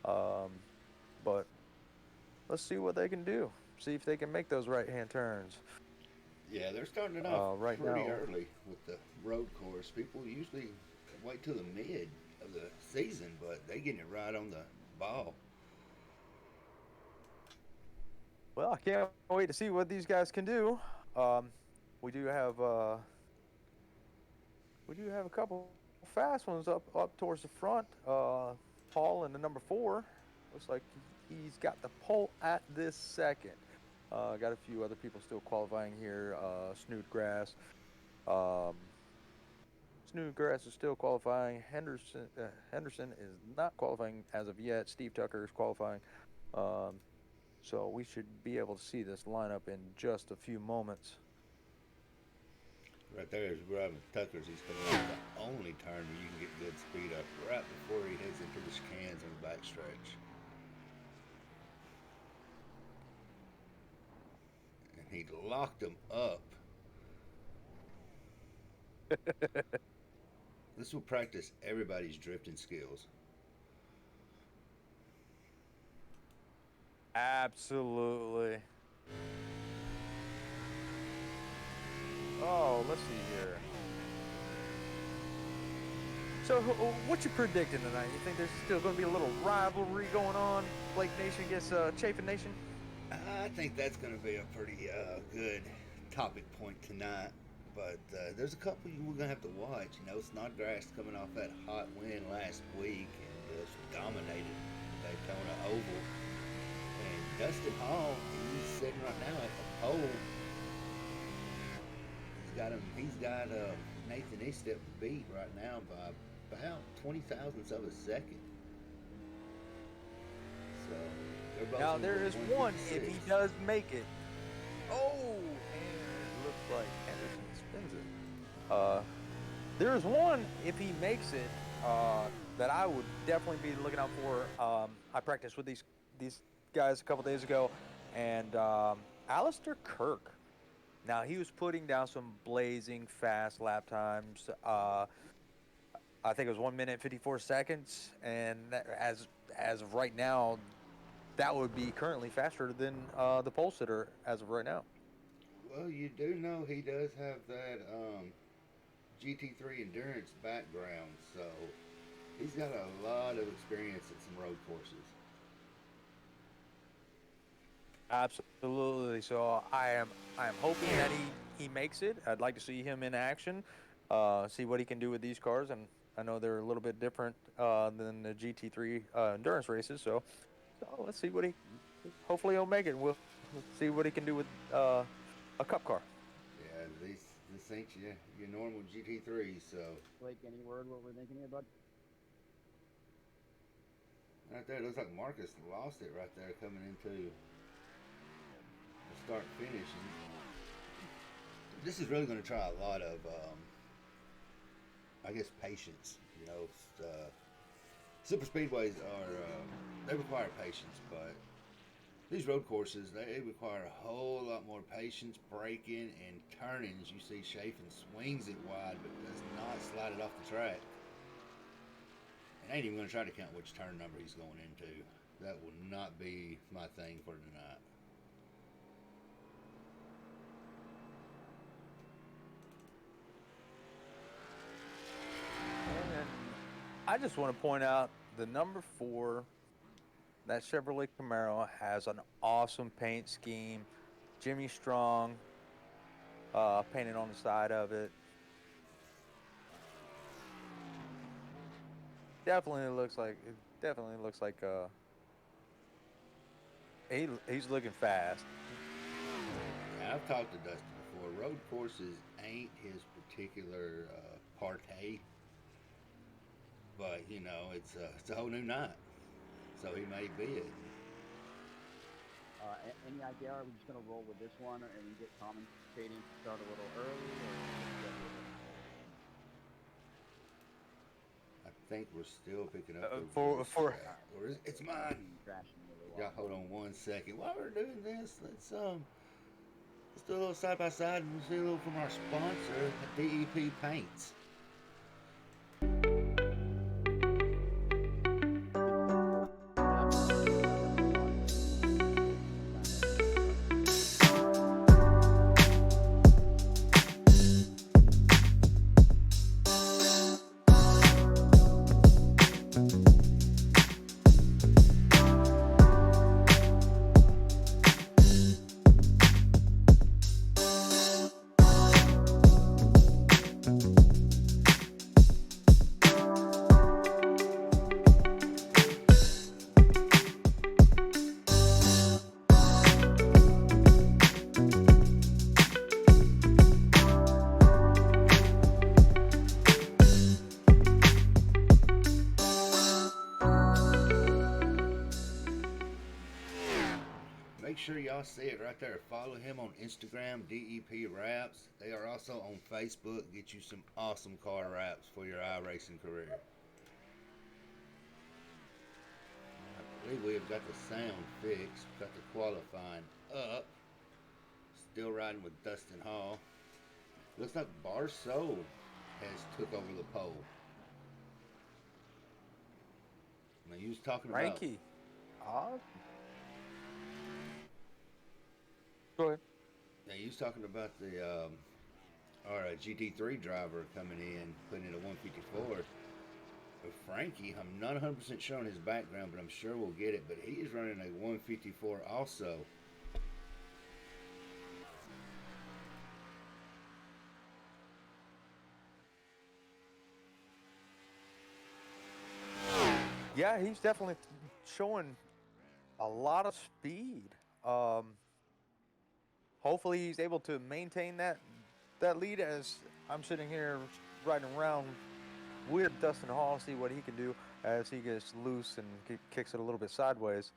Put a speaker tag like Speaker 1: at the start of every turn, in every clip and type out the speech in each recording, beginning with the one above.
Speaker 1: Um, but let's see what they can do. See if they can make those right-hand turns.
Speaker 2: Yeah, they're starting it off
Speaker 1: Right
Speaker 2: pretty
Speaker 1: now,
Speaker 2: early with the road course. People usually wait till the mid of the season, but they getting it right on the ball.
Speaker 1: well, I can't wait to see what these guys can do. Um, we do have uh, we do have a couple fast ones up towards the front. Paul in the number 4 looks like he's got the pole at this second. Got a few other people still qualifying here. Snodgrass. Um, Snodgrass is still qualifying. Henderson is not qualifying as of yet. Steve Tucker is qualifying. Um, so we should be able to see this lineup in just a few moments.
Speaker 2: Right there is grabbing Tucker's. He's coming off the only turn where you can get good speed up right before he heads into the chicans on the backstretch. And he locked him up. This will practice everybody's drifting skills.
Speaker 1: Absolutely. Oh, let's see here. So, what you predicting tonight? You think there's still going to be a little rivalry going on? Blake Nation against Chafin Nation?
Speaker 2: I think that's going to be a pretty good topic point tonight. But there's a couple we're going to have to watch. You know, Snodgrass coming off that hot win last week and just dominated the Daytona Oval. And Dustin Hall, he's sitting right now at the pole. He's got Nathan Estep beat right now by about 20 thousandths of a second. So they're both
Speaker 1: Now,
Speaker 2: in
Speaker 1: there
Speaker 2: the
Speaker 1: is one if
Speaker 2: 156.
Speaker 1: he does make it. Oh, and it looks like Henderson spins it. There is one if he makes it that I would definitely be looking out for. I practiced with these guys a couple days ago, and Alistair Kirk. Now he was putting down some blazing fast lap times. I think it was 1 minute 54 seconds, and as of right now, that would be currently faster than the pole sitter as of right now.
Speaker 2: Well, you do know he does have that GT3 endurance background, so he's got a lot of experience at some road courses.
Speaker 1: Absolutely. So I am hoping that he makes it. I'd like to see him in action, see what he can do with these cars, and I know they're a little bit different than the GT3 endurance races. So let's see what he. Hopefully he'll make it. We'll see what he can do with a cup car.
Speaker 2: Yeah, this ain't your normal GT3, so
Speaker 3: Blake, any word what we're thinking about?
Speaker 2: right there, it looks like Marcus lost it right there coming into the start finish. And this is really going to try a lot of, I guess, patience. You know, super speedways are they require patience, but these road courses they require a whole lot more patience, braking and turning. As you see, Chafin swings it wide, but does not slide it off the track. And I ain't even going to try to count which turn number he's going into. That will not be my thing for tonight.
Speaker 1: And I just want to point out the number 4. That Chevrolet Camaro has an awesome paint scheme. Jimmy Strong painted on the side of it. Definitely looks like he's looking fast.
Speaker 2: Now, I've talked to Dustin before. Road courses ain't his particular partay, but you know it's a whole new night, so he may be it.
Speaker 3: Any idea? Are we just gonna roll with this one and get commentating to start a little early, or
Speaker 2: I think we're still picking up
Speaker 1: Uh,
Speaker 2: the
Speaker 1: for
Speaker 2: voice
Speaker 1: for
Speaker 2: track. Or it's mine.
Speaker 3: crashing really
Speaker 2: Yeah,
Speaker 3: well?
Speaker 2: hold on 1 second. While we're doing this, let's do a little side by side and see a little from our sponsor, DEP Paints. make sure y'all see it right there. Follow him on Instagram, DEP Raps. They are also on Facebook. Get you some awesome car raps for your iRacing career. I believe we have got the sound fixed, got the qualifying up. Still riding with Dustin Hall. Looks like Barso has took over the pole. Now you was talking about
Speaker 1: Frankie. Awesome. Go ahead.
Speaker 2: now you was talking about the our GT3 driver coming in, putting in a 154. Frankie, I'm not 100% sure on his background, but I'm sure we'll get it. But he is running a 154 also.
Speaker 1: Yeah, he's definitely showing a lot of speed. Um, Hopefully, he's able to maintain that lead as I'm sitting here riding around with Dustin Hall, see what he can do as he gets loose and kicks it a little bit sideways.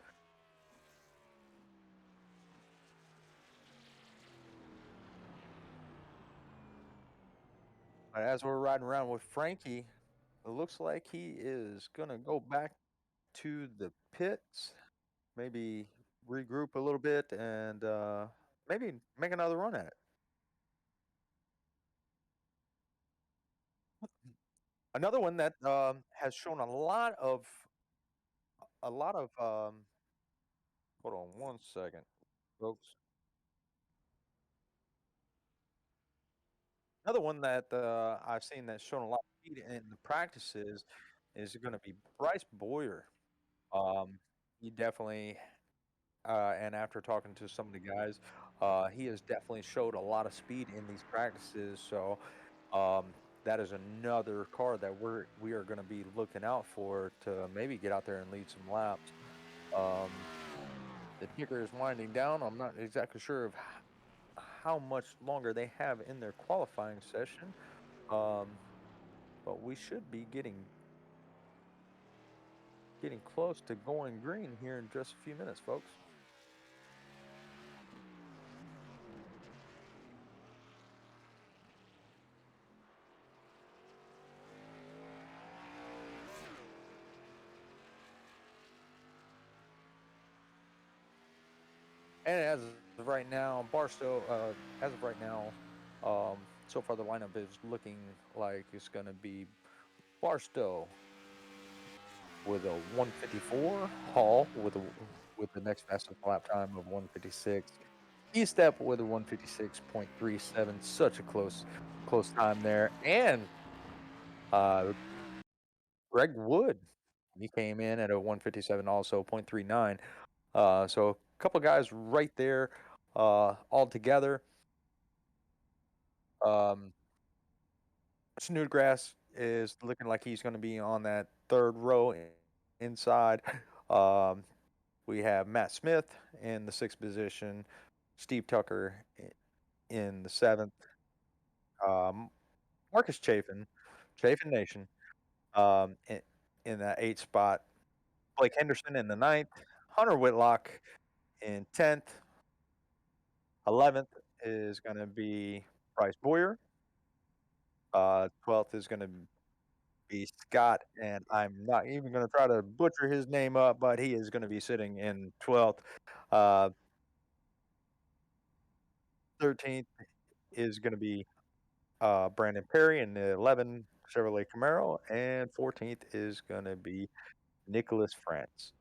Speaker 1: But as we're riding around with Frankie, it looks like he is going to go back to the pits, maybe regroup a little bit, and maybe make another run at it. Another one that has shown a lot of. Hold on one second, folks. Another one that I've seen that's shown a lot of speed in the practices is going to be Bryce Boyer. Um, he definitely, and after talking to some of the guys, he has definitely showed a lot of speed in these practices. So um, that is another car that we are going to be looking out for to maybe get out there and lead some laps. Um, the ticker is winding down. I'm not exactly sure of how much longer they have in their qualifying session. But we should be getting close to going green here in just a few minutes, folks. And as of right now, Barstow, as of right now, so far the lineup is looking like it's going to be Barstow with a 154, Hall with the next fastest lap time of 156, E-Step with a 156.37, such a close time there, and uh, Greg Wood, he came in at a 157 also 0.39. So a couple guys right there all together. Um, Snodgrass is looking like he's going to be on that third row inside. Um, we have Matt Smith in the sixth position, Steve Tucker in the seventh, um, Marcus Chafin Nation in that eighth spot, Blake Henderson in the ninth, Hunter Whitlock in 10th, 11th is going to be Bryce Boyer. 12th is going to be Scott, and I'm not even going to try to butcher his name up, but he is going to be sitting in 12th. Uh, 13th is going to be Brandon Perry in the 11 Chevrolet Camaro, and 14th is going to be Nicholas France.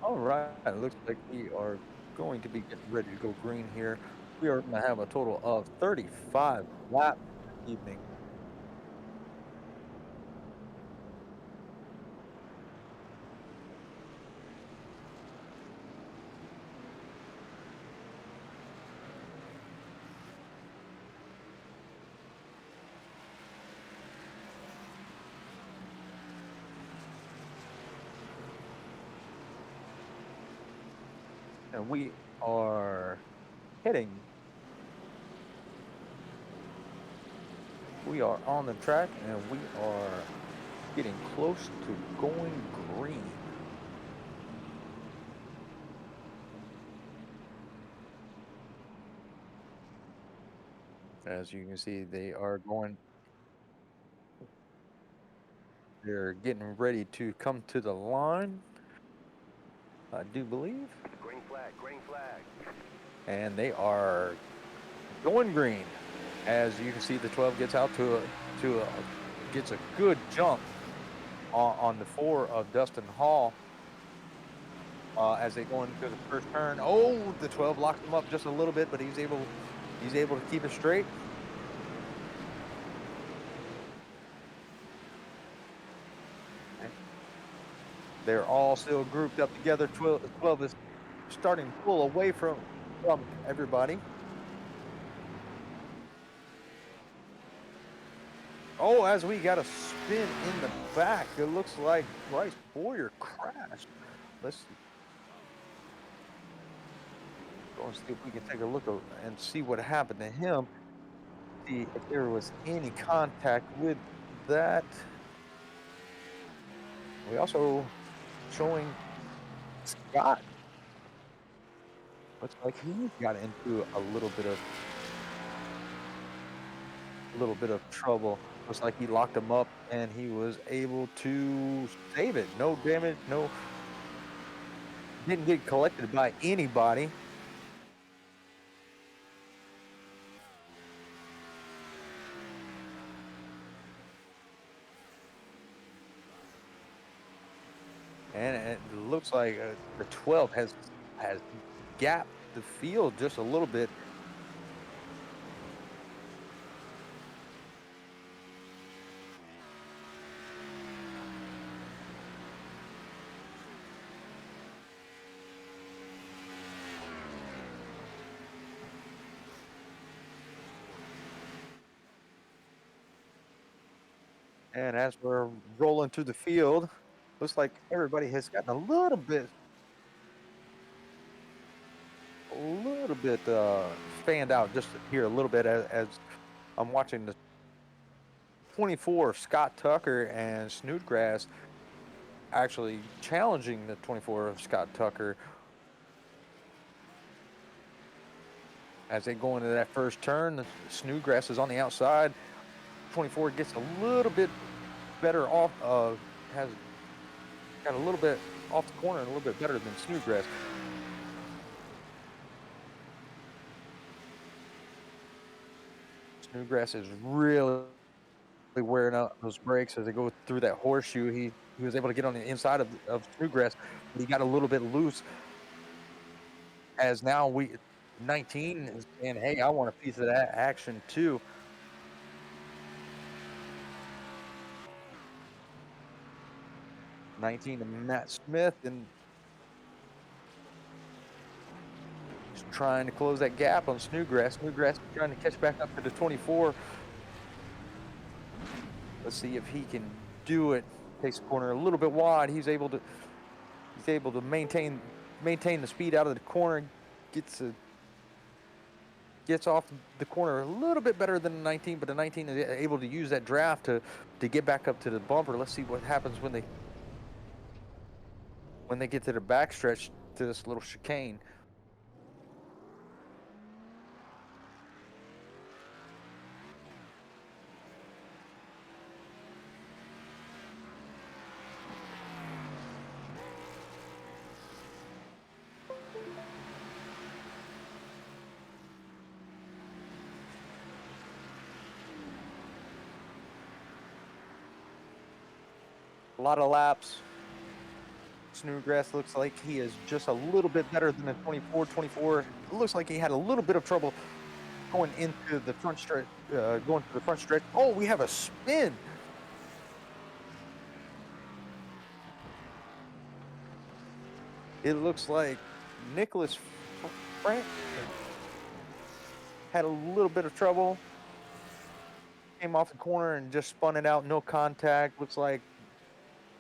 Speaker 1: All right, it looks like we are going to be getting ready to go green here. We are going to have a total of 35 laps this evening. And we are heading, we are on the track and we are getting close to going green. As you can see, they're getting ready to come to the line, I do believe.
Speaker 4: Green flag, green flag.
Speaker 1: And they are going green. As you can see, the 12 gets out gets a good jump on the 4 of Dustin Hall as they go into the first turn. Oh, the 12 locks him up just a little bit, but he's able to keep it straight. They're all still grouped up together. 12 is starting to pull away from everybody. Oh, as we got a spin in the back, it looks like Bryce Boyer crashed. Let's go and see if we can take a look and see what happened to him. See if there was any contact with that. We also showing Scott. Looks like he got into a little bit of trouble. Looks like he locked him up and he was able to save it. No damage, didn't get collected by anybody. And it looks like the 12 has gapped the field just a little bit. And as we're rolling through the field, looks like everybody has gotten a little bit fanned out just here a little bit as I'm watching the 24 of Scott Tucker and Snodgrass actually challenging the 24 of Scott Tucker as they go into that first turn. The Snodgrass is on the outside. 24 gets a little bit better off, has got a little bit off the corner and a little bit better than Snodgrass. Snodgrass is really wearing out those brakes as they go through that horseshoe. He was able to get on the inside of Snodgrass, but he got a little bit loose. As now 19 is saying, "Hey, I want a piece of that action too." 19 to Matt Smith, and he's trying to close that gap on Snodgrass. Snodgrass trying to catch back up to the 24. Let's see if he can do it. Takes the corner a little bit wide. He's able to maintain the speed out of the corner. Gets off the corner a little bit better than the 19, but the 19 is able to use that draft to get back up to the bumper. Let's see what happens when they get to the backstretch to this little chicane. A lot of laps. Snodgrass looks like he is just a little bit better than the 24. 24 it looks like he had a little bit of trouble going into the front stretch. Going to the front stretch. Oh, we have a spin. It looks like Nicholas Frank had a little bit of trouble. Came off the corner and just spun it out. No contact. Looks like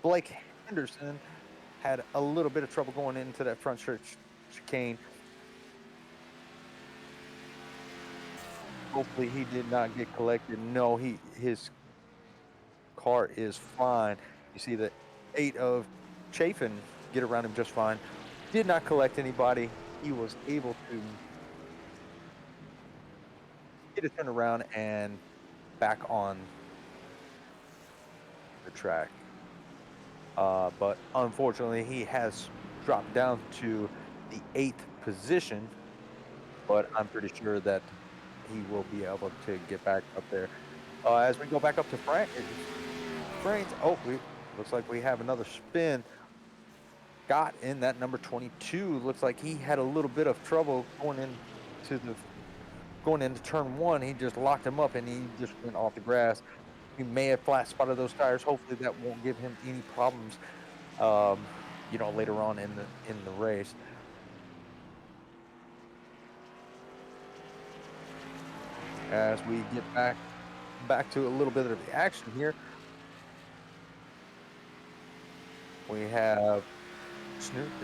Speaker 1: Blake Henderson had a little bit of trouble going into that front stretch chicane. Hopefully he did not get collected. No, his car is fine. You see the 8 of Chafin get around him just fine. Did not collect anybody. He was able to get a turn around and back on the track. But unfortunately, he has dropped down to the 8th position. But I'm pretty sure that he will be able to get back up there. As we go back up to Frank, looks like we have another spin. Scott in that number 22 looks like he had a little bit of trouble going into turn 1. He just locked him up and he just went off the grass. He may have flat spotted those tires. Hopefully that won't give him any problems, later on in the race. As we get back to a little bit of the action here, we have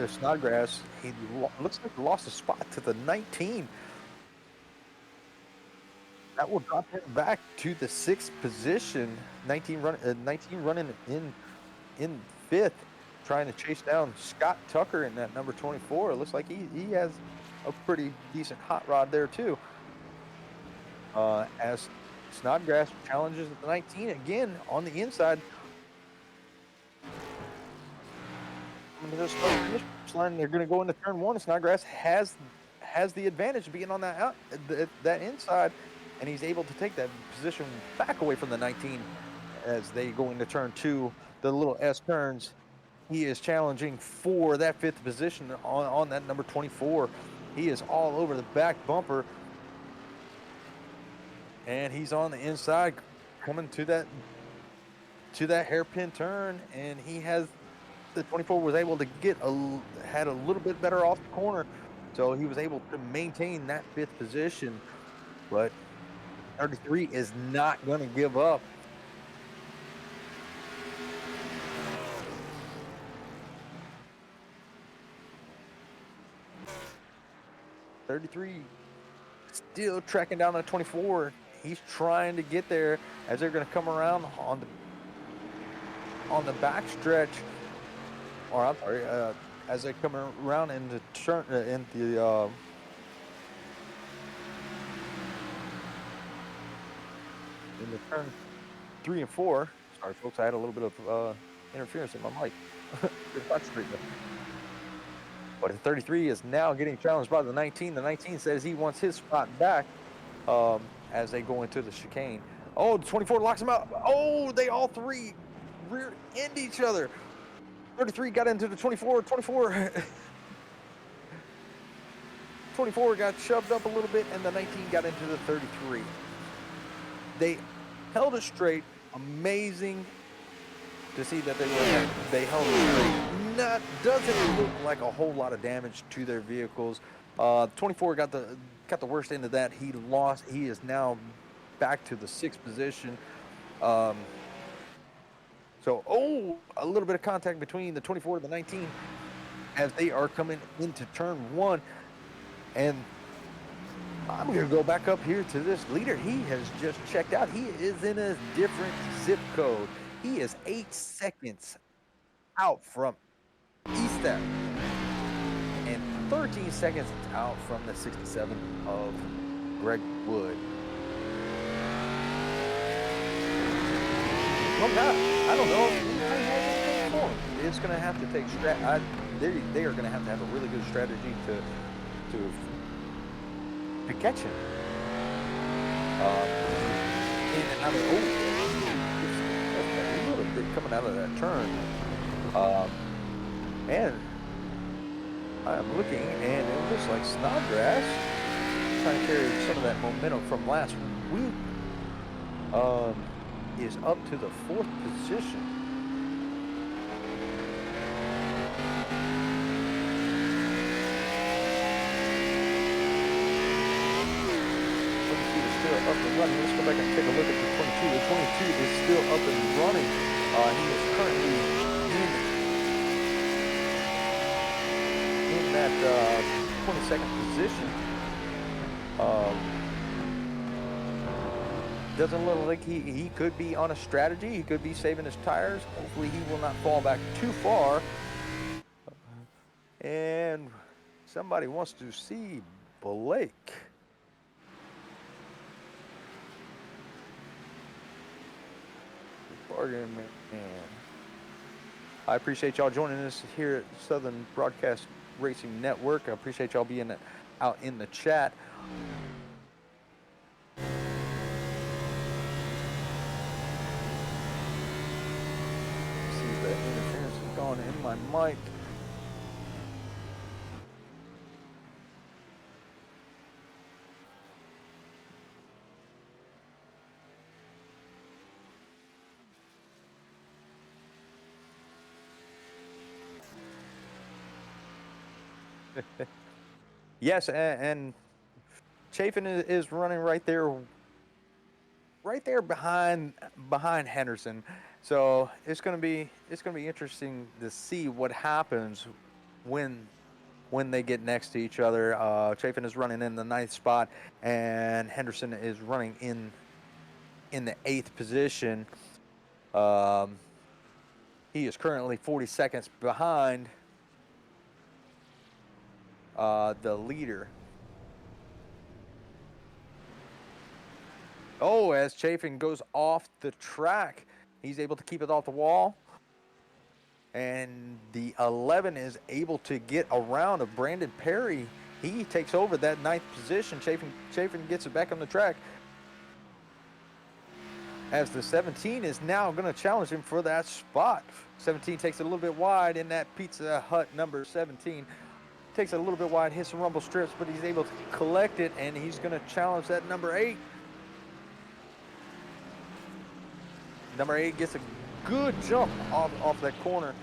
Speaker 1: Snodgrass. He looks like he lost a spot to the 19. That will drop him back to the 6th position. 19 running in 5th, trying to chase down Scott Tucker in that number 24. It looks like he has a pretty decent hot rod there too. As Snodgrass challenges the 19 again on the inside. Line, they're going to go into turn 1. Snodgrass has the advantage being on that inside, and he's able to take that position back away from the 19 as they go into turn 2. The little S turns. He is challenging for that 5th position on that number 24. He is all over the back bumper. And he's on the inside coming to that hairpin turn, and the 24 was able to had a little bit better off the corner, so he was able to maintain that 5th position. But 33 is not going to give up. Still tracking down the 24. He's trying to get there as they're going to come around on the back stretch. Or I'm sorry, as they come around in the turn in the turn 3 and 4. Sorry, folks, I had a little bit of interference in my mic. But the 33 is now getting challenged by the 19. The 19 says he wants his spot back as they go into the chicane. Oh, the 24 locks him out. Oh, they all three rear end each other. 33 got into the 24. 24 got shoved up a little bit, and the 19 got into the 33. They held it straight. Amazing to see that they held it straight. Doesn't look like a whole lot of damage to their vehicles. 24 got the worst end of that. He lost. He is now back to the 6th position. So, a little bit of contact between the 24 and the 19 as they are coming into turn 1. And I'm going to go back up here to this leader. He has just checked out. He is in a different zip code. He is 8 seconds out from Eastham and 13 seconds out from the 67 of Greg Wood. I don't know. It's going to have to take they are going to have a really good strategy to catch him. In and out of a little bit coming out of that turn. And I'm looking, and it looks like Snodgrass trying to carry some of that momentum from last week. Is up to the 4th position. Still up and running. Let's go back and take a look at the 22. The 22 is still up and running. He is currently in that 22nd position. Doesn't look like he could be on a strategy. He could be saving his tires. Hopefully he will not fall back too far. And somebody wants to see Blake. Bargain man. I appreciate y'all joining us here at Southern Broadcast Racing Network. I appreciate y'all being out in the chat. See if that interference is gone in my mic. Yes, and Chafin is running right there behind Henderson. So it's gonna be interesting to see what happens when they get next to each other. Chafin is running in the 9th spot, and Henderson is running in the 8th position. He is currently 40 seconds behind the leader. Oh, as Chafin goes off the track, he's able to keep it off the wall. And the 11 is able to get around of Brandon Perry. He takes over that 9th position. Chafin gets it back on the track. As the 17 is now going to challenge him for that spot. 17 takes it a little bit wide in that Pizza Hut number 17. Takes it a little bit wide, hits some rumble strips, but he's able to collect it, and he's going to challenge that number 8. Number 8 gets a good jump off that corner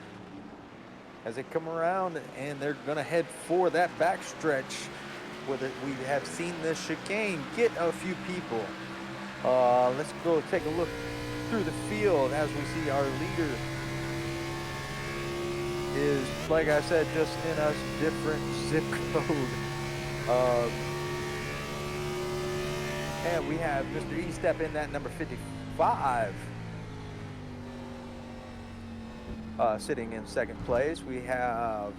Speaker 1: as they come around, and they're going to head for that back stretch where we have seen the chicane get a few people. Let's go take a look through the field as we see our leader is, like I said, just in a different zip code. And we have Mr. E step in that number 55. Sitting in 2nd place. We have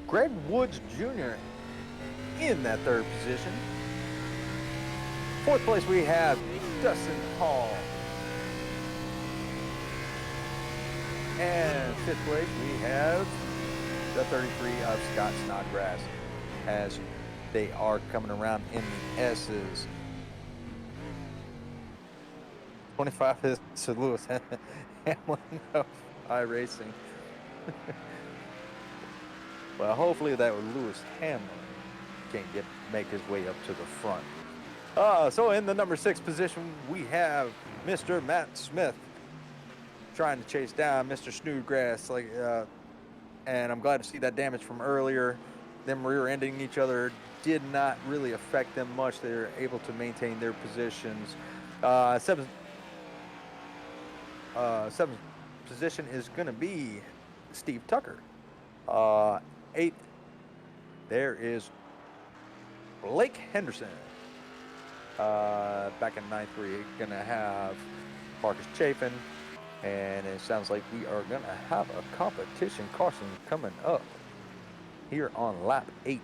Speaker 1: Greg Woods Jr. in that 3rd position. 4th place we have Dustin Hall. And 5th place we have the 33 of Scott Snodgrass as they are coming around in the S's. 25 is to Lewis Hamlin of iRacing. Well, hopefully that Lewis Hamlin can make his way up to the front. So in the number 6 position, we have Mr. Matt Smith trying to chase down Mr. Snodgrass. And I'm glad to see that damage from earlier. Them rear-ending each other did not really affect them much. They were able to maintain their positions. 7th position is going to be Steve Tucker. 8th, there is Blake Henderson. Back in 9th, we're going to have Marcus Chafin. And it sounds like we are going to have a competition caution coming up here on lap 8.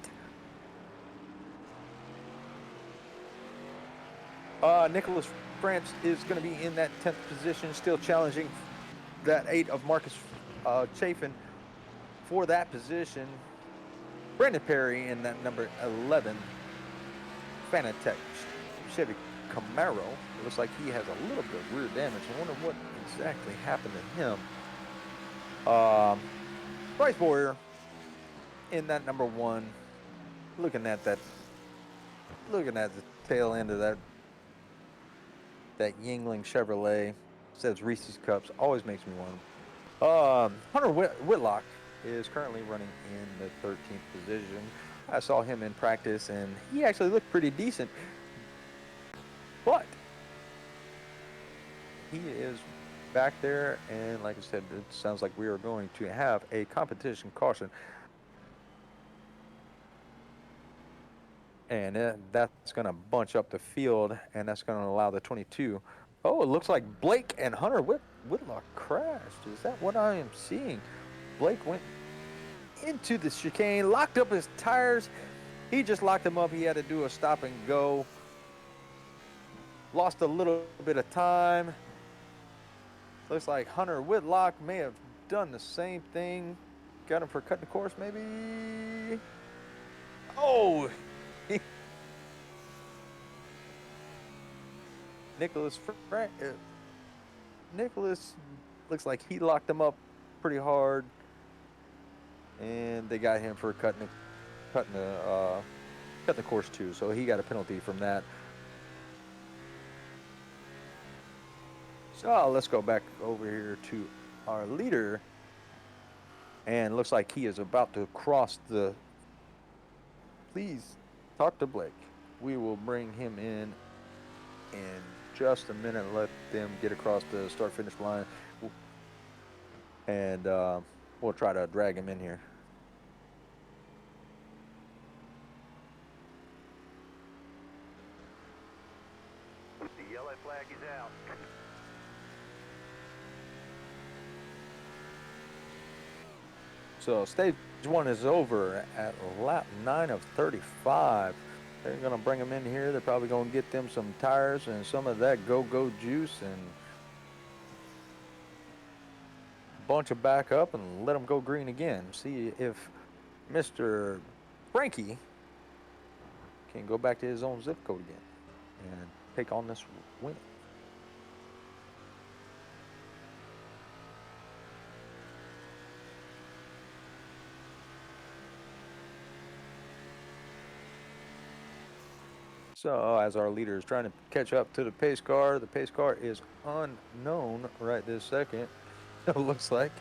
Speaker 1: Nicholas France is going to be in that 10th position, still challenging that 8 of Marcus Chafin for that position. Brandon Perry in that number 11 Fanatec Chevy Camaro. It looks like he has a little bit of rear damage. I wonder what exactly happened to him. Bryce Boyer in that number 1, looking at the tail end of that Yingling Chevrolet, says Reese's Cups, always makes me want them. Hunter Whitlock is currently running in the 13th position. I saw him in practice, and he actually looked pretty decent. But he is back there, and like I said, it sounds like we are going to have a competition caution. And that's going to bunch up the field, and that's going to allow the 22. Oh, it looks like Blake and Hunter Whitlock crashed. Is that what I am seeing? Blake went into the chicane, locked up his tires. He just locked them up. He had to do a stop and go. Lost a little bit of time. Looks like Hunter Whitlock may have done the same thing. Got him for cutting the course, maybe. Oh! Nicholas looks like he locked him up pretty hard, and they got him for cutting the course too. So he got a penalty from that. So let's go back over here to our leader, and looks like he is about to cross the. Please talk to Blake. We will bring him in just a minute. Let them get across the start-finish line, and we'll try to drag him in here.
Speaker 4: The yellow flag is out.
Speaker 1: So stage 1 is over at lap 9 of 35. They're going to bring them in here. They're probably going to get them some tires and some of that go-go juice and bunch them back up and let them go green again. See if Mr. Frankie can go back to his own zip code again and take on this win. So as our leader is trying to catch up to the pace car is unknown right this second, it looks like.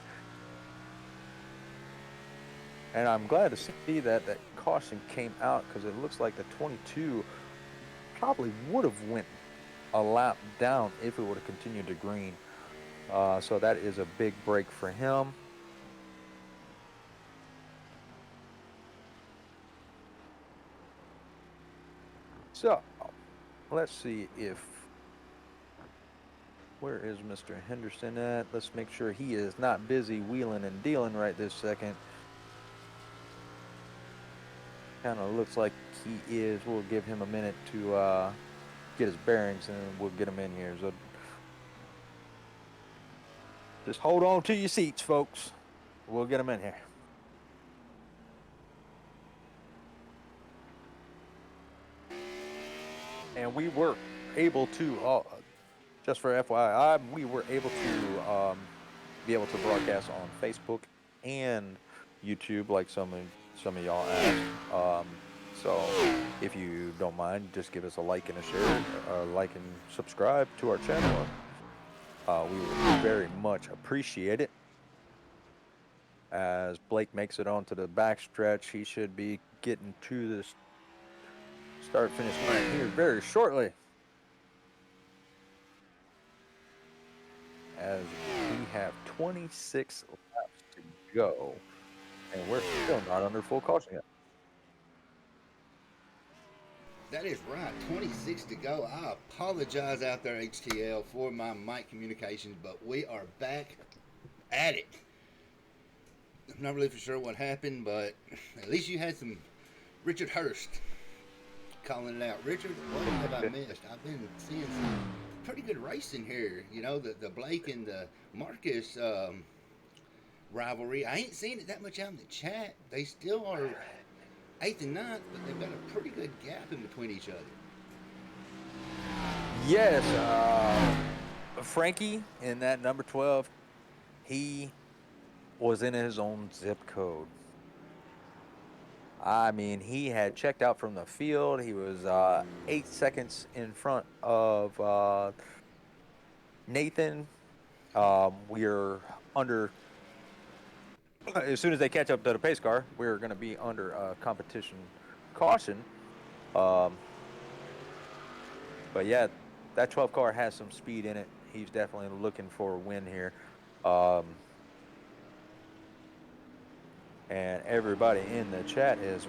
Speaker 1: And I'm glad to see that caution came out, because it looks like the 22 probably would have went a lap down if it would have continued to green. So that is a big break for him. So, let's see where is Mr. Henderson at? Let's make sure he is not busy wheeling and dealing right this second. Kind of looks like he is. We'll give him a minute to get his bearings, and we'll get him in here. So, just hold on to your seats, folks. We'll get him in here. And we were able to, just for FYI, we were able to be able to broadcast on Facebook and YouTube, like some of y'all asked. So if you don't mind, just give us a like and a share, like and subscribe to our channel. We would very much appreciate it. As Blake makes it onto the backstretch, he should be getting to this start-finish line here very shortly, as we have 26 laps to go, and we're still not under full caution yet.
Speaker 2: That is right, 26 to go. I apologize out there, HTL, for my mic communications, but we are back at it. I'm not really for sure what happened, but at least you had some Richard Hurst calling it out. Richard, what have I missed? I've been seeing some pretty good racing here. You know, the Blake and the Marcus rivalry. I ain't seen it that much out in the chat. They still are 8th and 9th, but they've got a pretty good gap in between each other.
Speaker 1: Yes, Frankie in that number 12, he was in his own zip code. I mean, he had checked out from the field. He was 8 seconds in front of Nathan. We're under, as soon as they catch up to the pace car, we're going to be under competition caution. Um, but yeah, that 12 car has some speed in it. He's definitely looking for a win here. And everybody in the chat is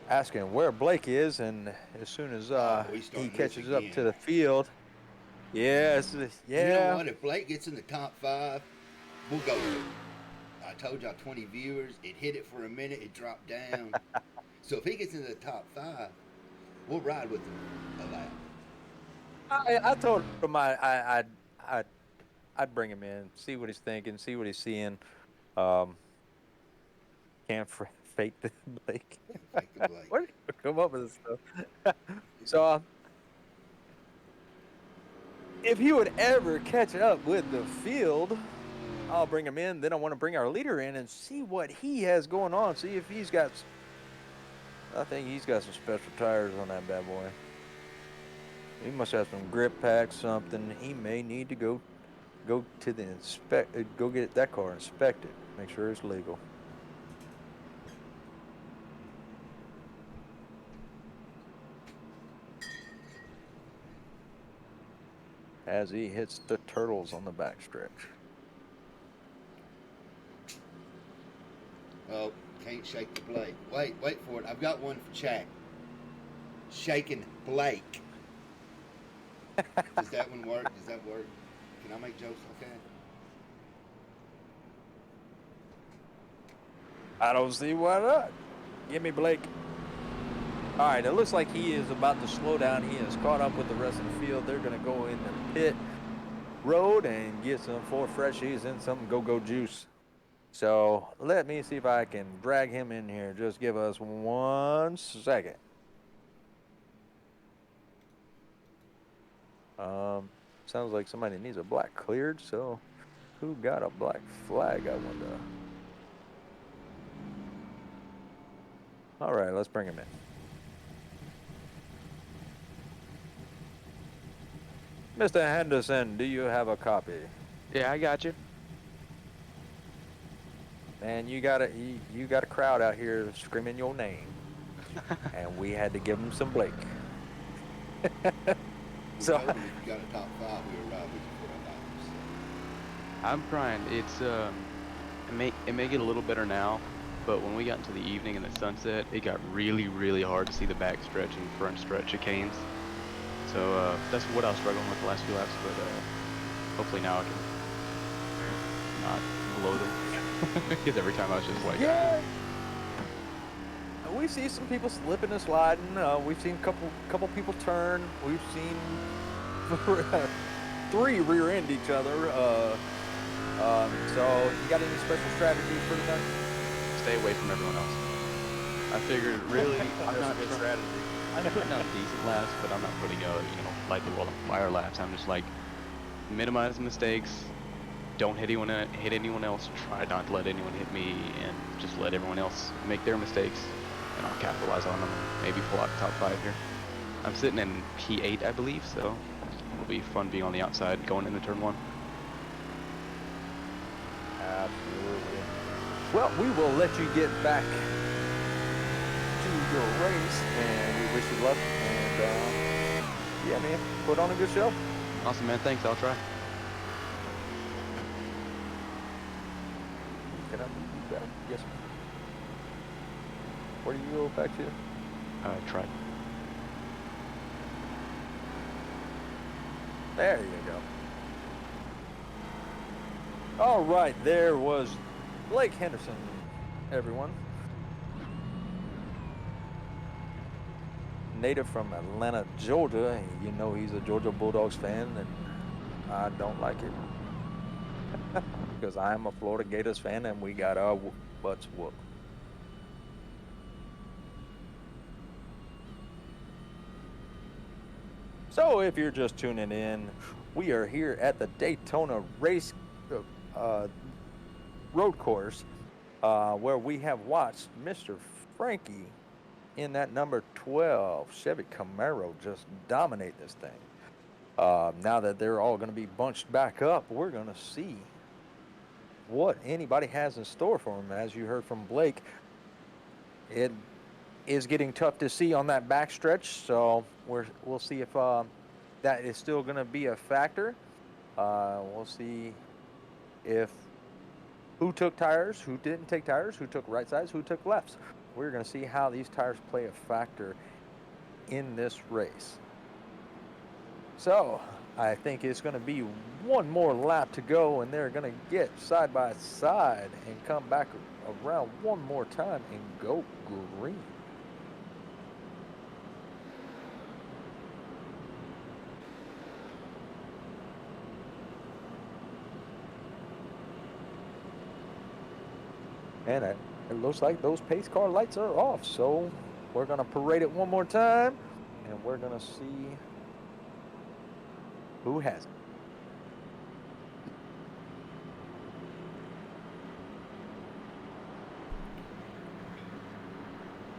Speaker 1: asking where Blake is, and as soon as
Speaker 2: He's
Speaker 1: he
Speaker 2: starting this
Speaker 1: catches up to
Speaker 2: again.
Speaker 1: the field, yes,
Speaker 2: You know
Speaker 1: yeah.
Speaker 2: what? If Blake gets in the top 5, we'll go with it. I told y'all 20 viewers. It hit it for a minute. It dropped down. So if he gets into the top 5, we'll ride with him a lap.
Speaker 1: I told him I'd bring him in, see what he's thinking, see what he's seeing. Can't fake the Blake.
Speaker 2: Fake the Blake.
Speaker 1: Where do you come up with this stuff? So, if he would ever catch up with the field, I'll bring him in. Then I want to bring our leader in and see what he has going on. See if he's got. I think he's got some special tires on that bad boy. He must have some grip packs, something. He may need to go to the go get that car inspected, make sure it's legal. As he hits the turtles on the backstretch.
Speaker 2: Oh, can't shake the Blake. Wait for it. I've got one for chat. Shaking Blake. Does that one work? Does that work? Can I make jokes like that?
Speaker 1: I don't see why not. Give me Blake. All right, it looks like he is about to slow down. He has caught up with the rest of the field. They're going to go in the pit road and get some 4 freshies and some go-go juice. So let me see if I can drag him in here. Just give us 1 second. Sounds like somebody needs a black cleared, so who got a black flag, I wonder? All right, let's bring him in. Mr. Henderson, do you have a copy?
Speaker 5: Yeah, I got you.
Speaker 1: Man, you got a crowd out here screaming your name, and we had to give them some Blake. So
Speaker 2: If you got a top 5, we'll ride with you for a lap.
Speaker 5: I'm trying. It's it may get a little better now, but when we got into the evening and the sunset, it got really hard to see the back stretch and front stretch chicanes. So that's what I was struggling with the last few laps, but hopefully now I can not blow them. Because every time I was just like,
Speaker 1: yeah, we see some people slipping and sliding. We've seen a couple people turn. We've seen 3 rear end each other. So you got any special strategies for tonight?
Speaker 5: stay away from everyone else. I figured really, I'm not
Speaker 1: good
Speaker 5: trying.
Speaker 1: strategy.
Speaker 5: I'm putting out decent laps, but I'm not putting out, light the world on fire laps. I'm just like, minimize mistakes, don't hit anyone else, try not to let anyone hit me, and just let everyone else make their mistakes, and I'll capitalize on them, maybe pull out top 5 here. I'm sitting in P8, I believe, so it'll be fun being on the outside going into turn 1.
Speaker 1: Absolutely. Well, we will let you get back to your race, and we wish you luck. And yeah, man, put on a good show.
Speaker 5: Awesome, man. Thanks. I'll try.
Speaker 1: Can I move back? Yes, sir. Where do you go back to?
Speaker 5: Tried.
Speaker 1: There you go. All right, there was Blake Henderson, everyone. Native from Atlanta, Georgia. You know he's a Georgia Bulldogs fan, and I don't like it. Because I am a Florida Gators fan, and we got our butts whooped. So if you're just tuning in, we are here at the Daytona race road course, where we have watched Mr. Frankie in that number 12 Chevy Camaro just dominate this thing. Now that they're all going to be bunched back up, we're going to see what anybody has in store for them. As you heard from Blake, it is getting tough to see on that backstretch, so we'll see if that is still going to be a factor. We'll see if who took tires, who didn't take tires, who took right sides, who took lefts. We're going to see how these tires play a factor in this race. So I think it's going to be one more lap to go, and they're going to get side by side and come back around one more time and go green. And it looks like those pace car lights are off, so we're going to parade it one more time, and we're going to see who has it.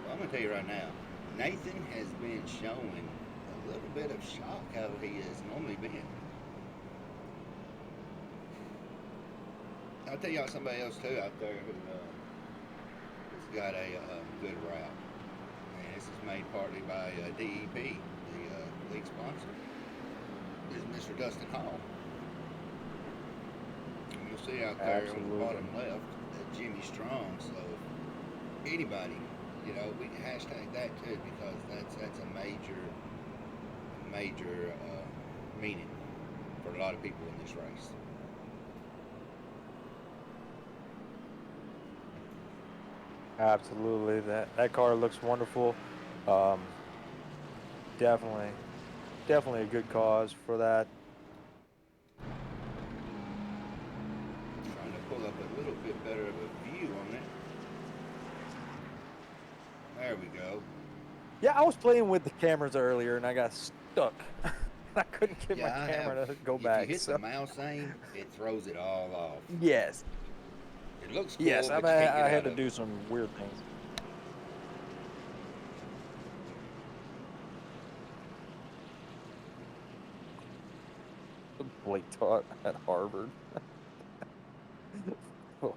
Speaker 2: Well, I'm going to tell you right now, Nathan has been showing a little bit of shock how he has normally been. I'll tell y'all somebody else too out there who has got a good route. And this is made partly by DEP, the league sponsor. This is Mr. Dustin Hall. And you'll see out there on the bottom left Jimmy Strong. So if anybody, you know, we can hashtag that too, because that's a major meaning for a lot of people in this race.
Speaker 1: Absolutely, that car looks wonderful. Definitely a good cause for that.
Speaker 2: Trying to pull up a little bit better of a view on it. There we go.
Speaker 1: Yeah, I was playing with the cameras earlier and I got stuck. I couldn't get my camera to go back.
Speaker 2: If you hit the mouse aim, it throws it all off.
Speaker 1: Yes.
Speaker 2: It looks cool.
Speaker 1: Yes,
Speaker 2: but
Speaker 1: I had to do some weird things. Blake taught at Harvard.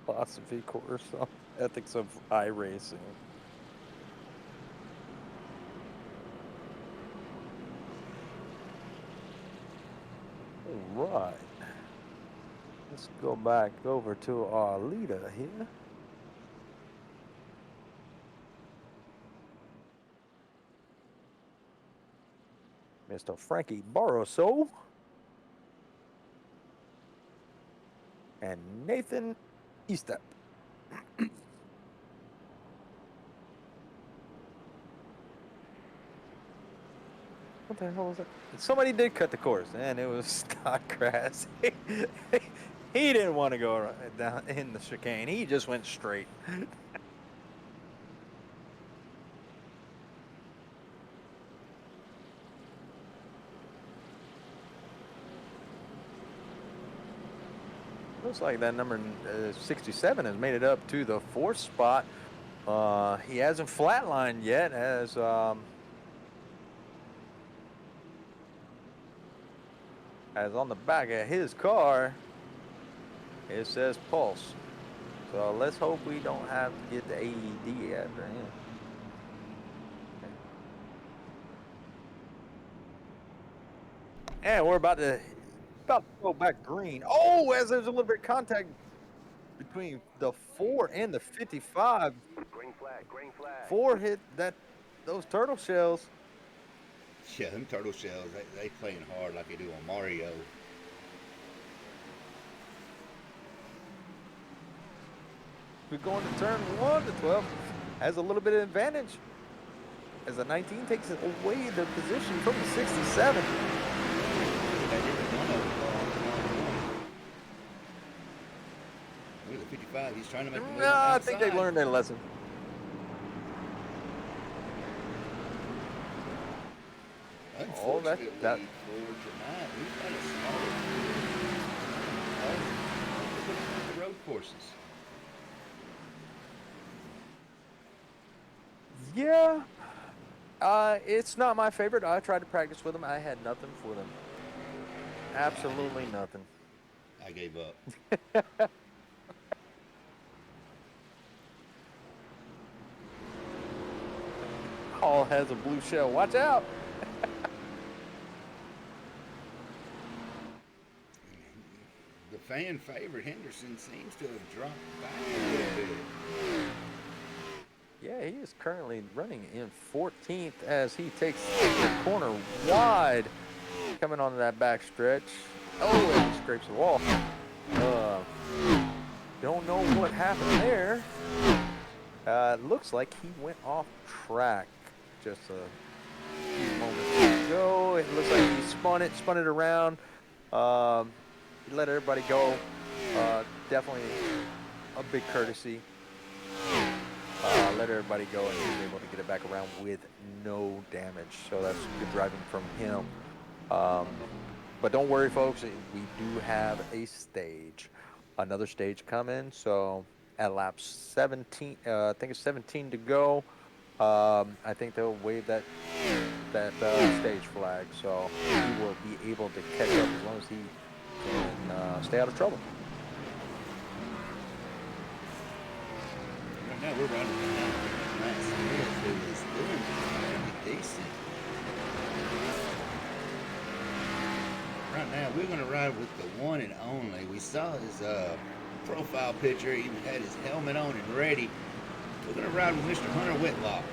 Speaker 1: Philosophy course on ethics of iRacing. All right. Let's go back over to our leader here. Mr. Frankie Barroso. And Nathan Eastep. What the hell was that? Somebody did cut the course, and it was stock grass. He didn't want to go down in the chicane. He just went straight. Looks like that number 67 has made it up to the 4th spot. He hasn't flatlined yet, as on the back of his car it says pulse. So let's hope we don't have to get the AED after him. And we're about to go back green. Oh, as there's a little bit of contact between the 4 and the 55.
Speaker 4: Green flag, green flag.
Speaker 1: 4 hit those turtle shells.
Speaker 2: Yeah, them turtle shells, they playing hard like they do on Mario.
Speaker 1: We're going to turn 1. The 12 has a little bit of advantage as the 19 takes away the position from the 67.
Speaker 2: Look at the 55, he's trying to make the move.
Speaker 1: No, I think they learned their lesson.
Speaker 2: Unfortunately, for tonight, we've got a smaller the road courses.
Speaker 1: Yeah, it's not my favorite. I tried to practice with them. I had nothing for them. Absolutely nothing.
Speaker 2: I gave up.
Speaker 1: Hall has a blue shell. Watch out!
Speaker 2: The fan favorite Henderson seems to have dropped back a little bit.
Speaker 1: Yeah, he is currently running in 14th as he takes the corner wide, coming onto that back stretch. Oh, and he scrapes the wall. Don't know what happened there. Looks like he went off track just a few moments ago. It looks like he spun it around. He let everybody go. Definitely a big courtesy. Let everybody go, and he was able to get it back around with no damage. So that's good driving from him. But don't worry, folks. We do have a stage, another stage coming. So at lap 17, I think it's 17 to go. I think they'll wave that stage flag. So he will be able to catch up as long as he can stay out of trouble.
Speaker 2: Right now we're running behind Matt Smith, who is doing pretty decent. Right now we're going to ride with the one and only. We saw his profile picture. He even had his helmet on and ready. We're going to ride with Mr. Hunter Whitlock,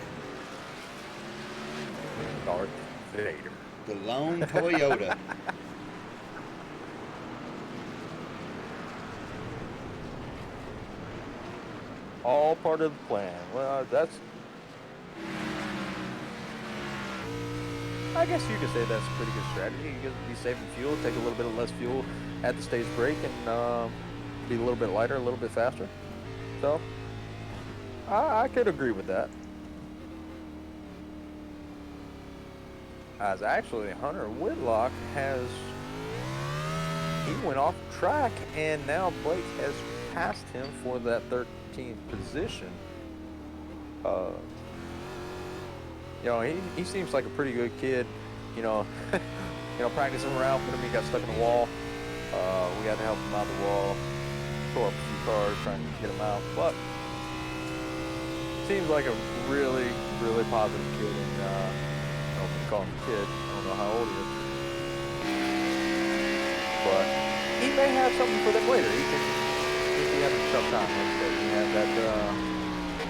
Speaker 1: Darth Vader.
Speaker 2: the lone Toyota.
Speaker 1: All part of the plan. Well, that's. I guess you could say that's a pretty good strategy. You could be saving fuel, take a little bit of less fuel at the stage break, and be a little bit lighter, a little bit faster. So, I could agree with that. As actually, Hunter Whitlock he went off track, and now Blake has passed him for that 13th position. He seems like a pretty good kid. Practicing around with him, he got stuck in the wall. We had to help him out of the wall, tore up a few cars trying to get him out. But seems like a really, really positive kid. And I don't know if you call him a kid. I don't know how old he is. But he may have something for them later. He can be having a tough time. Like I said, we have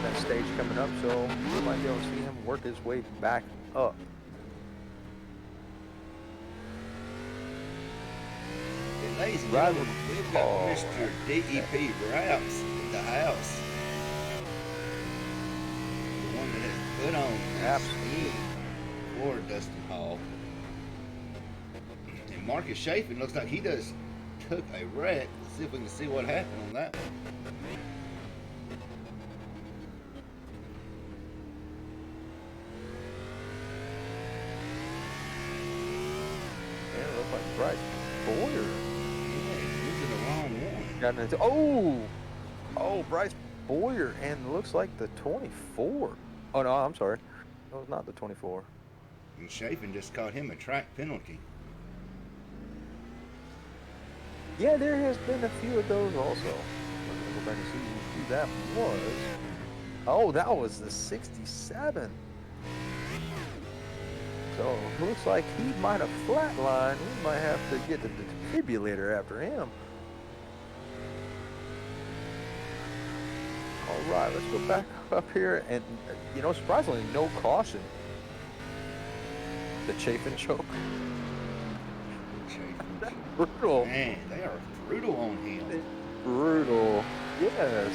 Speaker 1: that stage coming up, so we might be able to see him work his way back up.
Speaker 2: And ladies and gentlemen, we've got Mr. DEP Raps in the house. The one that has put on
Speaker 1: Absolutely.
Speaker 2: for Dustin Hall. And Marcus Chafin looks like he just took a wreck. Let's see if we can see what happened on that one.
Speaker 1: Yeah, it looks like Bryce Boyer.
Speaker 2: Yeah, he's using the wrong one.
Speaker 1: Oh, Bryce Boyer, and it looks like the 24. Oh no, I'm sorry. No, it's not the 24.
Speaker 2: And Chafin just caught him a track penalty.
Speaker 1: Yeah, there has been a few of those also. Let's go back and see who that was. Oh, that was the 67. So it looks like he might have flatlined. We might have to get the defibrillator after him. All right, let's go back up here. And, surprisingly, no caution. The Chafin choke. That's brutal.
Speaker 2: Man, they are brutal on him.
Speaker 1: It's brutal. Yes.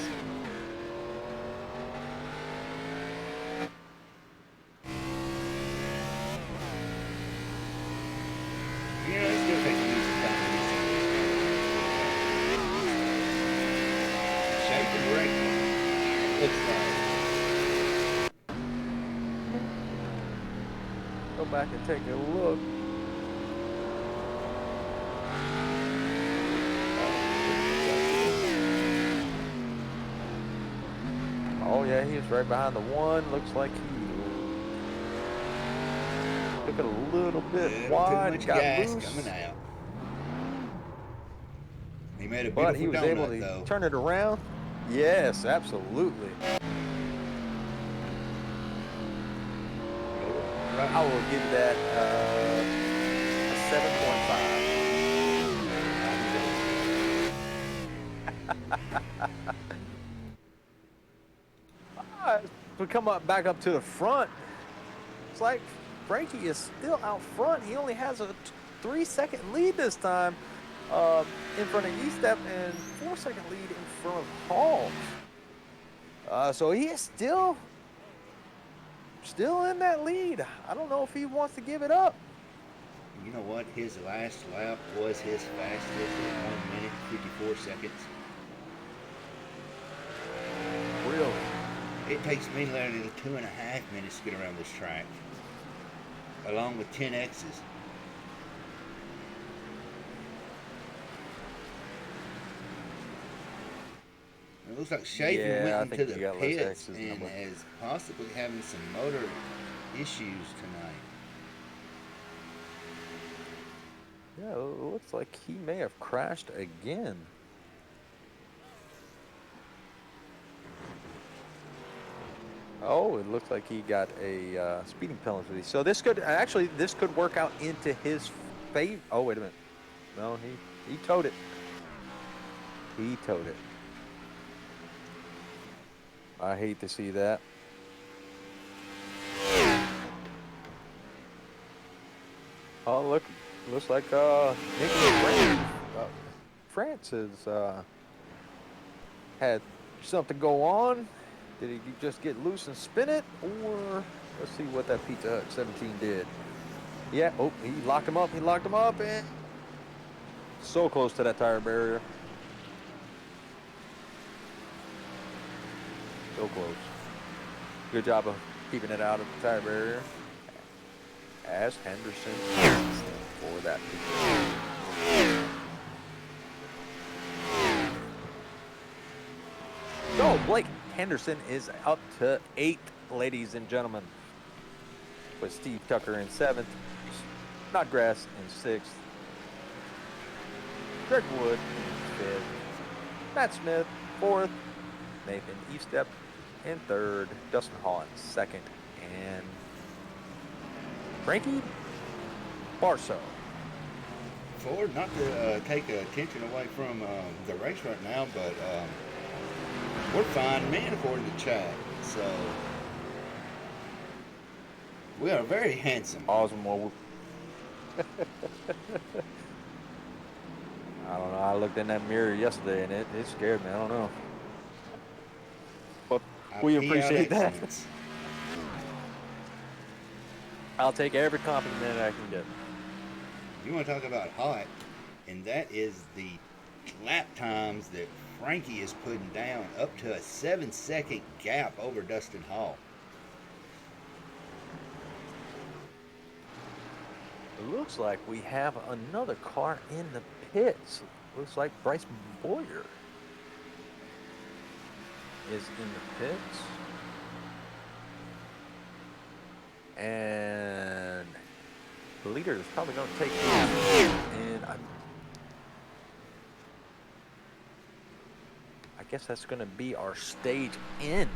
Speaker 2: You know, it's gonna take a decent time to get some. Chafin wrecked. Looks like.
Speaker 1: Go back and take a look. Oh yeah, he was right behind the one. Looks like he took it a little bit
Speaker 2: Little too
Speaker 1: wide and
Speaker 2: much
Speaker 1: got
Speaker 2: gas
Speaker 1: loose.
Speaker 2: coming out. He made a
Speaker 1: But he
Speaker 2: beautiful
Speaker 1: was able
Speaker 2: donut
Speaker 1: to
Speaker 2: though.
Speaker 1: turn it around. Yes, absolutely. I will give that a 7.5. We come up back up to the front. It's like Frankie is still out front. He only has a 3-second lead this time in front of E-Step and 4-second lead in front of Hall. So he is still in that lead. I don't know if he wants to give it up.
Speaker 2: You know what? His last lap was his fastest at 1 minute 54 seconds.
Speaker 1: Really?
Speaker 2: It takes me literally 2.5 minutes to get around this track, along with 10 X's. It looks like Chafin
Speaker 1: Yeah, I
Speaker 2: went
Speaker 1: think
Speaker 2: into
Speaker 1: he
Speaker 2: the
Speaker 1: got less
Speaker 2: pits
Speaker 1: X's
Speaker 2: and
Speaker 1: number.
Speaker 2: is possibly having some motor issues tonight.
Speaker 1: Yeah, it looks like he may have crashed again. Oh, it looks like he got a speeding penalty. So this could work out into his favor. Oh, wait a minute. No, he towed it. He towed it. I hate to see that. Oh, looks like Nicholas France has had something go on. Did he just get loose and spin it, or let's see what that Pizza Hut 17 did. Yeah, oh, he locked him up. He locked him up, and so close to that tire barrier. So close. Good job of keeping it out of the tire barrier. As Henderson for that position. So Blake Henderson is up to 8th, ladies and gentlemen, with Steve Tucker in 7th, Snodgrass in 6th, Greg Wood in 5th, Matt Smith 4th, Nathan Eastep in 3rd, Dustin Hall in 2nd, and Frankie Barso.
Speaker 2: Ford, not to take attention away from the race right now, but we're fine men according to Chad. So we are very handsome.
Speaker 1: Awesome. Well, I don't know. I looked in that mirror yesterday and it scared me. I don't know. But we appreciate that. I'll take every compliment I can get.
Speaker 2: You want to talk about hot, and that is the lap times that Frankie is putting down, up to a 7-second gap over Dustin Hall.
Speaker 1: It looks like we have another car in the pits. Looks like Bryce Boyer is in the pits. And the leader is probably going to take this. And I guess that's going to be our stage end.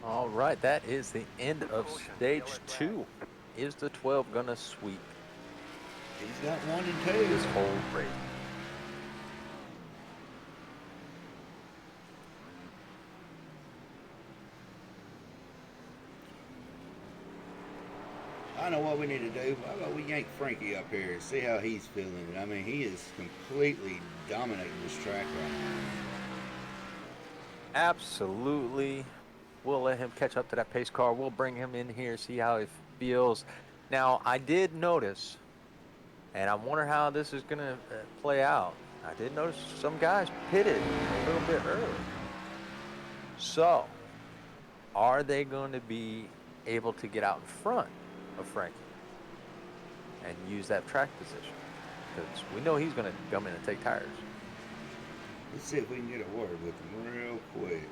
Speaker 1: All right, that is the end of stage 2. Is the 12 going to sweep
Speaker 2: He's got 1 and 2.
Speaker 1: this whole race?
Speaker 2: I know what we need to do. How about we yank Frankie up here and see how he's feeling? I mean, he is completely dominating this track right now.
Speaker 1: Absolutely. We'll let him catch up to that pace car. We'll bring him in here, see how he feels. Now, I did notice, and I wonder how this is going to play out. I did notice some guys pitted a little bit early. So, are they going to be able to get out in front of Frankie? and use that track position because we know he's going to come in and take tires.
Speaker 2: Let's see if we can get a word with him real quick.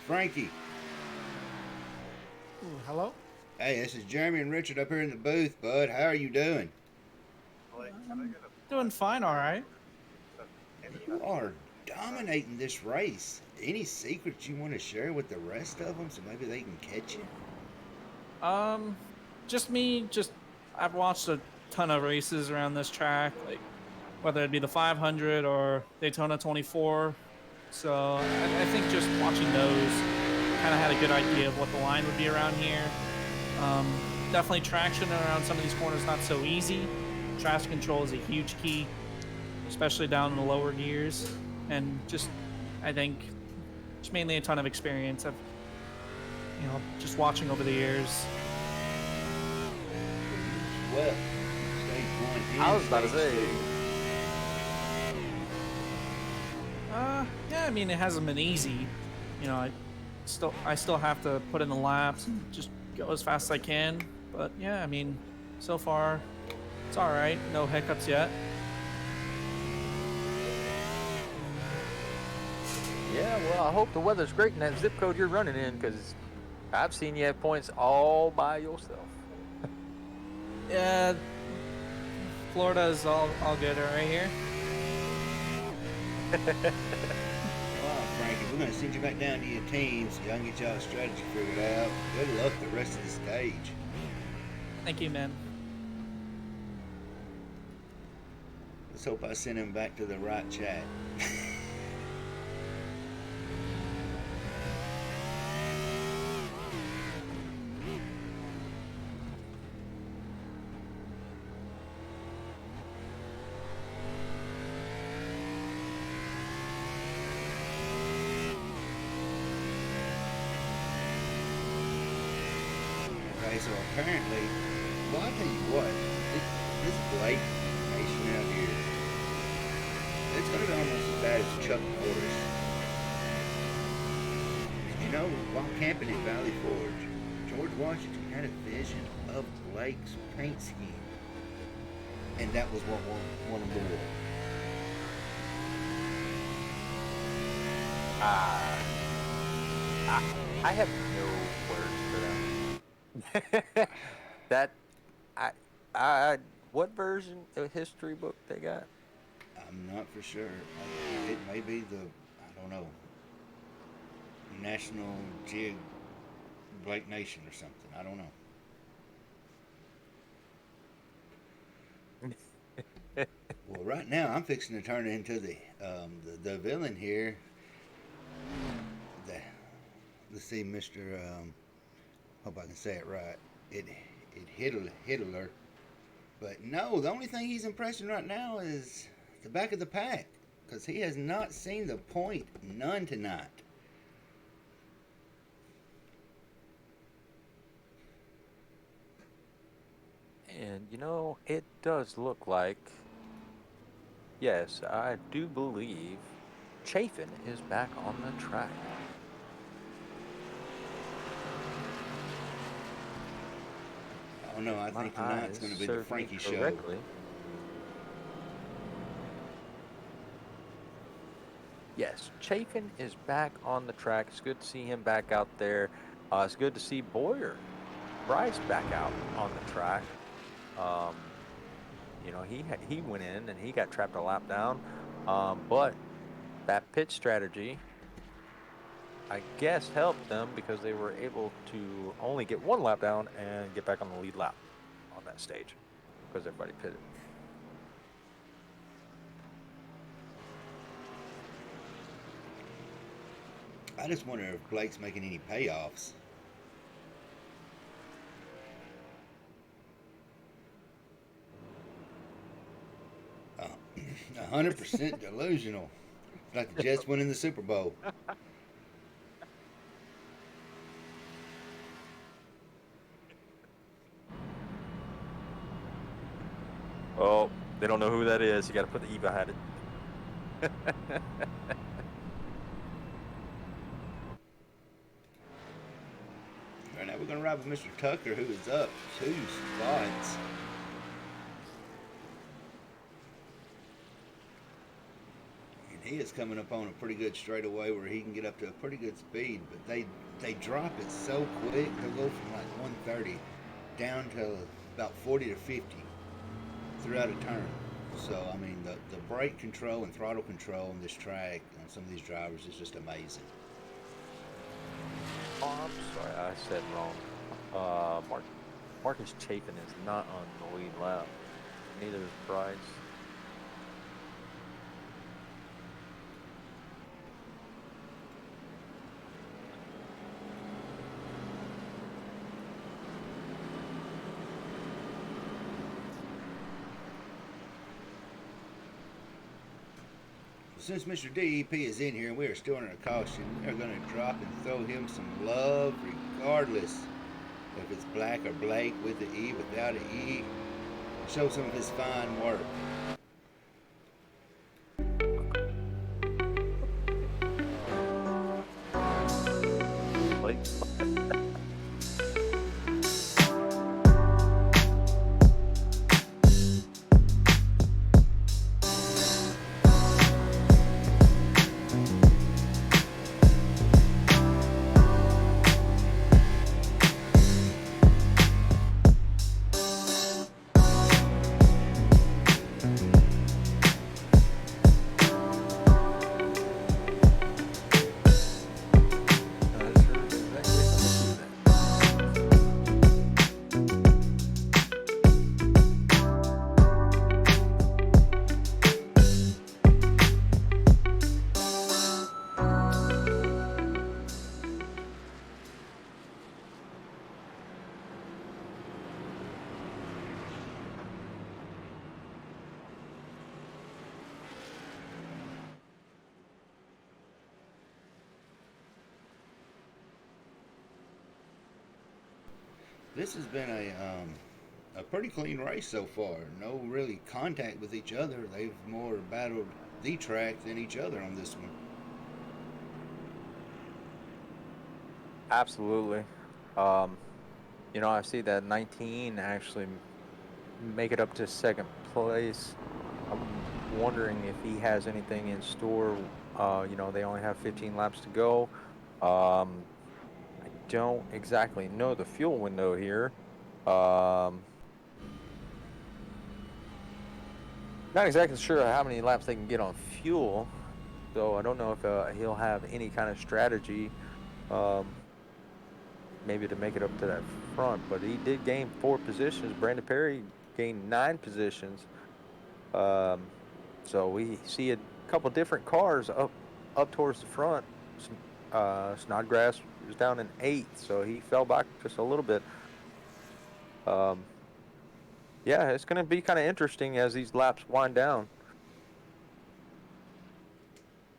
Speaker 2: Frankie.
Speaker 6: Ooh, hello?
Speaker 2: Hey, this is Jeremy and Richard up here in the booth, bud. How are you doing?
Speaker 6: Doing fine, all right.
Speaker 2: You are dominating this race. Any secrets you want to share with the rest of them so maybe they can catch you?
Speaker 6: Just me. I've watched a ton of races around this track, like whether it be the 500 or Daytona 24. So I think just watching those, kind of had a good idea of what the line would be around here. Definitely traction around some of these corners not so easy. Traction control is a huge key, especially down in the lower gears. And just, I think, just mainly a ton of experience of, just watching over the years.
Speaker 2: Well, stage one.
Speaker 1: I was about to
Speaker 2: stage
Speaker 1: say.
Speaker 2: two.
Speaker 6: Yeah, I mean, it hasn't been easy. I still have to put in the laps and just go as fast as I can. But yeah, I mean, so far, it's all right. No hiccups yet.
Speaker 1: Yeah, well, I hope the weather's great in that zip code you're running in because I've seen you have points all by yourself.
Speaker 6: Yeah, Florida is all good right here.
Speaker 2: Well, Frankie, we're going to send you back down to your team so y'all can get y'all strategy figured out. Good luck the rest of the stage.
Speaker 6: Thank you, man.
Speaker 2: Let's hope I send him back to the right chat. Okay, so apparently, well, I'll tell you what, this Blake nation out here, it's going to be almost as bad as Chuck Norris. Did you know, while camping in Valley Forge, George Washington had a vision of Blake's paint scheme, and that was what won him the war.
Speaker 1: I have no words for that. That, I, what version of history book they got?
Speaker 2: I'm not for sure. It may be the, I don't know, National Jig Blake Nation or something. I don't know. Well, right now I'm fixing to turn into the villain here. Let's see, Mr. Hope I can say it right. It Hitler. But no, the only thing he's impressing right now is the back of the pack, because he has not seen the point, none tonight.
Speaker 1: And it does look like, yes, I do believe Chafin is back on the track.
Speaker 2: Oh no, I think tonight's going to be the Frankie show.
Speaker 1: Correctly. Yes, Chafin is back on the track. It's good to see him back out there. It's good to see Bryce back out on the track. He went in and he got trapped a lap down. But that pit strategy, I guess, helped them because they were able to only get one lap down and get back on the lead lap on that stage because everybody pitted.
Speaker 2: I just wonder if Blake's making any payoffs. 100% delusional. Like the Jets winning the Super Bowl.
Speaker 1: Oh, they don't know who that is. You got to put the E behind it.
Speaker 2: All right, now we're going to driving Mr. Tucker, who is up 2 spots. And he is coming up on a pretty good straightaway where he can get up to a pretty good speed, but they drop it so quick. They'll go from like 130 down to about 40 to 50 throughout a turn. So, I mean, the brake control and throttle control on this track on some of these drivers is just amazing.
Speaker 1: Oh, I'm sorry, I said wrong. Marcus Chapin is not on the lead lap. Neither is Bryce.
Speaker 2: Since Mr. DEP is in here and we are still under caution, we are going to drop and throw him some love regardless if it's Black or Blake with the E, without an E. Show some of his fine work.
Speaker 1: Blake.
Speaker 2: This has been a pretty clean race so far. No really contact with each other. They've more battled the track than each other on this one.
Speaker 1: Absolutely. You know, I see that 19 actually make it up to second place. I'm wondering if he has anything in store. You know, they only have 15 laps to go. I don't exactly know the fuel window here. Not exactly sure how many laps they can get on fuel. So I don't know if he'll have any kind of strategy. Maybe to make it up to that front, but he did gain 4 positions. Brandon Perry gained 9 positions. So we see a couple different cars up towards the front. Snodgrass was down in 8th, so he fell back just a little bit. Yeah, it's going to be kind of interesting as these laps wind down.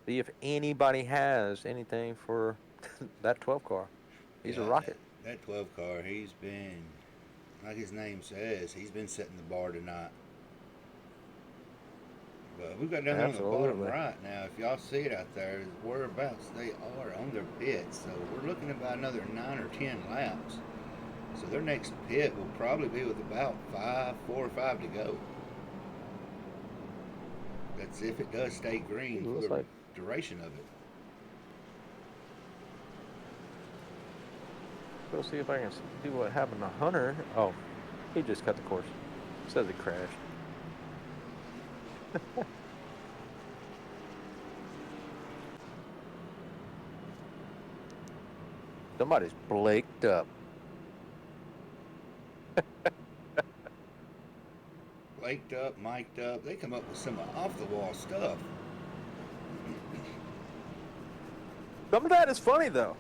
Speaker 1: See if anybody has anything for that 12 car. He's a rocket.
Speaker 2: That 12 car, he's been, like his name says, he's been setting the bar tonight. But we've got nothing on the bottom right now. If y'all see it out there, whereabouts they are on their pits. So we're looking at about another 9 or 10 laps. So their next pit will probably be with about 4 or 5 to go. That's if it does stay green for the duration of it.
Speaker 1: Go see if I can see what happened to Hunter. Oh, he just cut the course. Says it crashed. Somebody's blaked up.
Speaker 2: Blaked up, mic'd up. They come up with some off-the-wall stuff.
Speaker 1: Some of that is funny, though.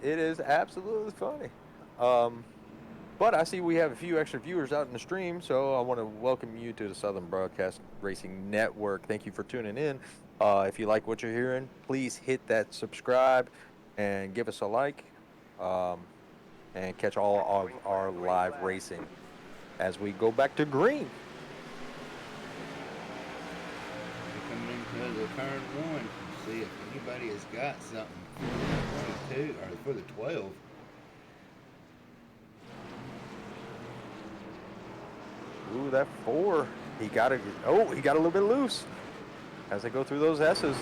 Speaker 1: It is absolutely funny. But I see we have a few extra viewers out in the stream, so I want to welcome you to the Southern Broadcast Racing Network. Thank you for tuning in. If you like what you're hearing, please hit that subscribe and give us a like, and catch all of our live racing as we go back to green.
Speaker 2: We're coming into the turn 1 to see if anybody has got something for the 22 or for the 12.
Speaker 1: Ooh, that 4. He got a little bit loose as they go through those S's.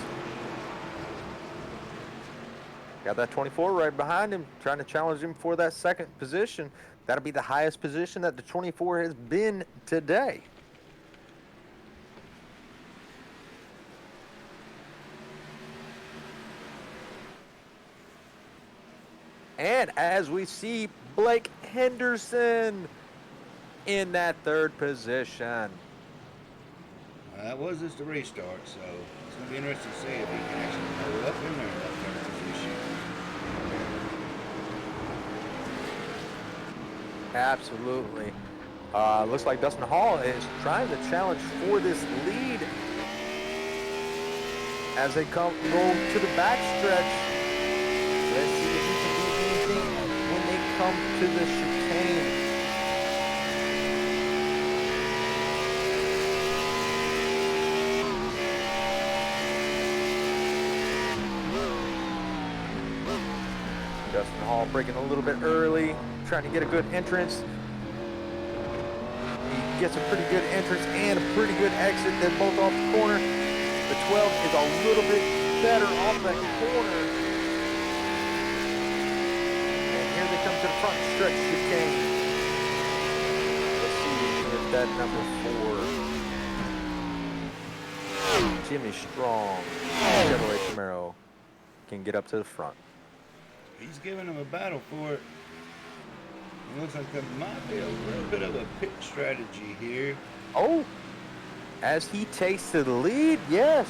Speaker 1: Got that 24 right behind him, trying to challenge him for that second position. That'll be the highest position that the 24 has been today. And as we see Blake Henderson in that third position.
Speaker 2: That was just a restart, so it's going to be interesting to see if he can actually hold up in there in that third position.
Speaker 1: Absolutely. Looks like Dustin Hall is trying to challenge for this lead as they go to the backstretch. Let's see if he can do anything when they come to the chicane. Dustin Hall breaking a little bit early, trying to get a good entrance. He gets a pretty good entrance and a pretty good exit. They're both off the corner. The 12 is a little bit better off that corner. And here they come to the front stretch chicane. Let's see if that number 4, Jimmy Strong, Chevrolet Camaro, can get up to the front.
Speaker 2: He's giving him a battle for it. It looks like there might be a little bit of a pit strategy here.
Speaker 1: Oh, as he takes to the lead, yes.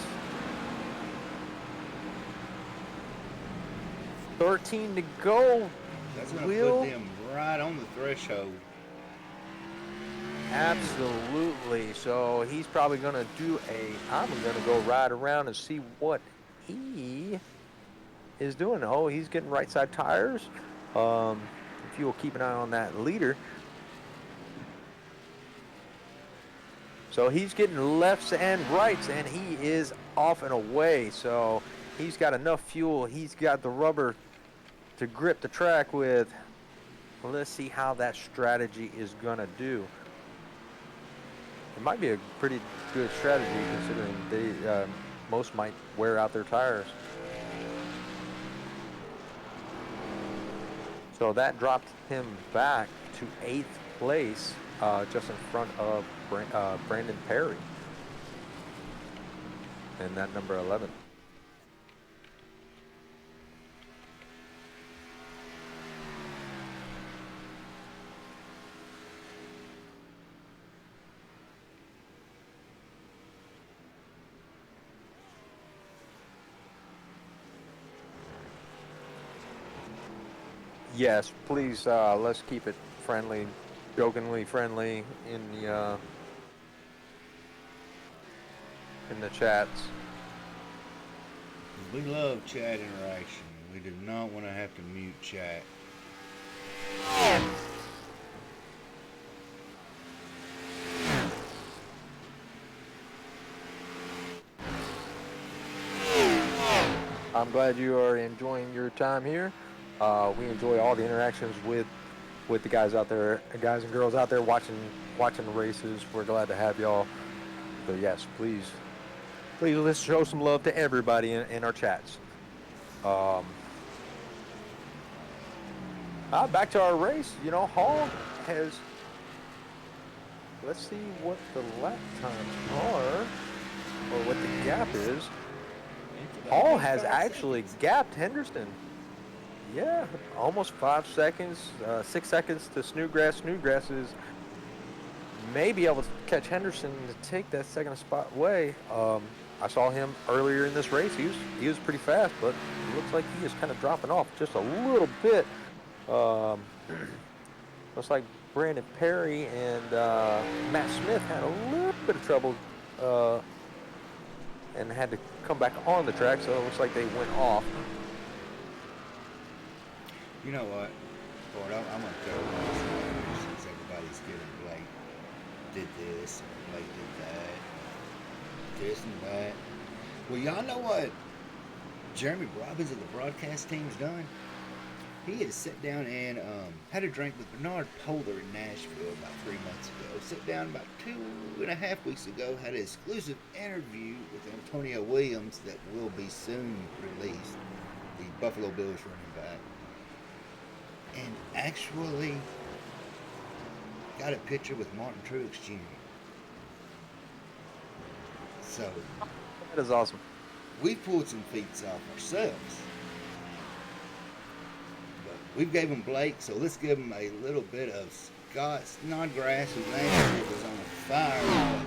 Speaker 1: 13 to go.
Speaker 2: That's going to put them right on the threshold.
Speaker 1: Absolutely. So he's probably going to do I'm going to go ride around and see what he is doing. Oh, he's getting right side tires. If you will keep an eye on that leader. So he's getting lefts and rights, and he is off and away. So he's got enough fuel. He's got the rubber to grip the track with. Let's see how that strategy is going to do. It might be a pretty good strategy considering most might wear out their tires. So that dropped him back to 8th place, just in front of Brandon Perry. And that number 11. Yes, please, let's keep it friendly, jokingly friendly in the chats.
Speaker 2: We love chat interaction. We do not want to have to mute chat.
Speaker 1: I'm glad you are enjoying your time here. We enjoy all the interactions with the guys out there, guys and girls out there watching the races. We're glad to have y'all. So yes, please let's show some love to everybody in our chats. Back to our race. You know, Hall has. Let's see what the lap times are, or what the gap is. Hall has actually gapped Henderson. Yeah, almost 5 seconds, 6 seconds to Snodgrass. Snodgrass is may be able to catch Henderson to take that second spot away. I saw him earlier in this race. He was pretty fast, but it looks like he is kind of dropping off just a little bit. Looks like Brandon Perry and Matt Smith had a little bit of trouble and had to come back on the track, so it looks like they went off.
Speaker 2: You know what, Ford, I'm going to throw this since everybody's giving Blake did this, and Blake did that, this and that. Well, y'all know what Jeremy Robbins of the broadcast team's done? He had sat down and had a drink with Bernard Polar in Nashville about 3 months ago. Sat down about 2.5 weeks ago. Had an exclusive interview with Antonio Williams that will be soon released. The Buffalo Bills running back. And actually got a picture with Martin Truex Jr. So
Speaker 1: That is awesome.
Speaker 2: we pulled some feats off ourselves. But we gave him Blake, so let's give him a little bit of Scott Snodgrass, who last year was on fire.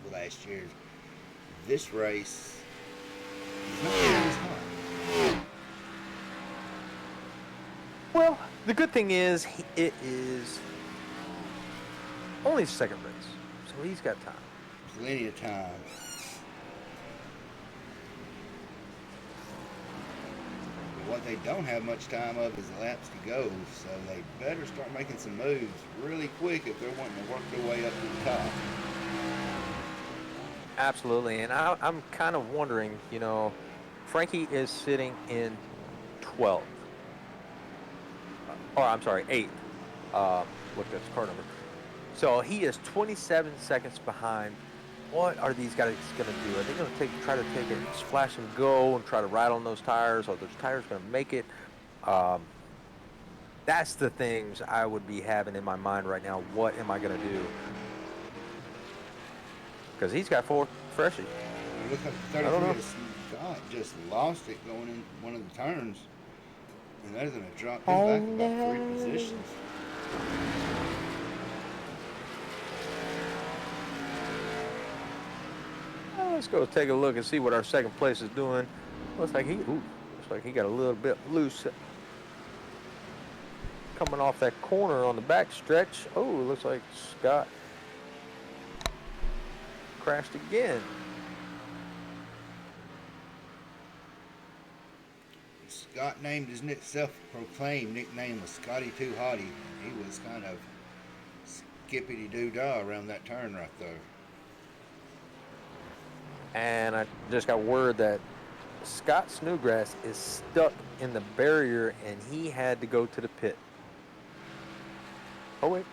Speaker 2: But last year, this race is not really as hot.
Speaker 1: Well, the good thing is it is only his second race, so he's got time.
Speaker 2: Plenty of time. But what they don't have much time of is laps to go, so they better start making some moves really quick if they're wanting to work their way up to the top.
Speaker 1: Absolutely, and I'm kind of wondering, you know, Frankie is sitting in 12th. Or I'm sorry, 8th. Look at his car number. So he is 27 seconds behind. What are these guys going to do? Are they going to try to take a splash and go and try to ride on those tires? Are those tires going to make it? That's the things I would be having in my mind right now. What am I going to do? Because he's got 4 freshies.
Speaker 2: It looks like
Speaker 1: I don't know.
Speaker 2: 33 Scott just lost it going in one of the turns. And that is going to drop him back about 3 positions.
Speaker 1: Let's go take a look and see what our second place is doing. Looks like he got a little bit loose coming off that corner on the back stretch. Oh, looks like Scott crashed again.
Speaker 2: Scott named his self-proclaimed nickname was Scotty Too Hotty. He was kind of skippity-doo-dah around that turn right there.
Speaker 1: And I just got word that Scott Snodgrass is stuck in the barrier and he had to go to the pit. Oh, wait.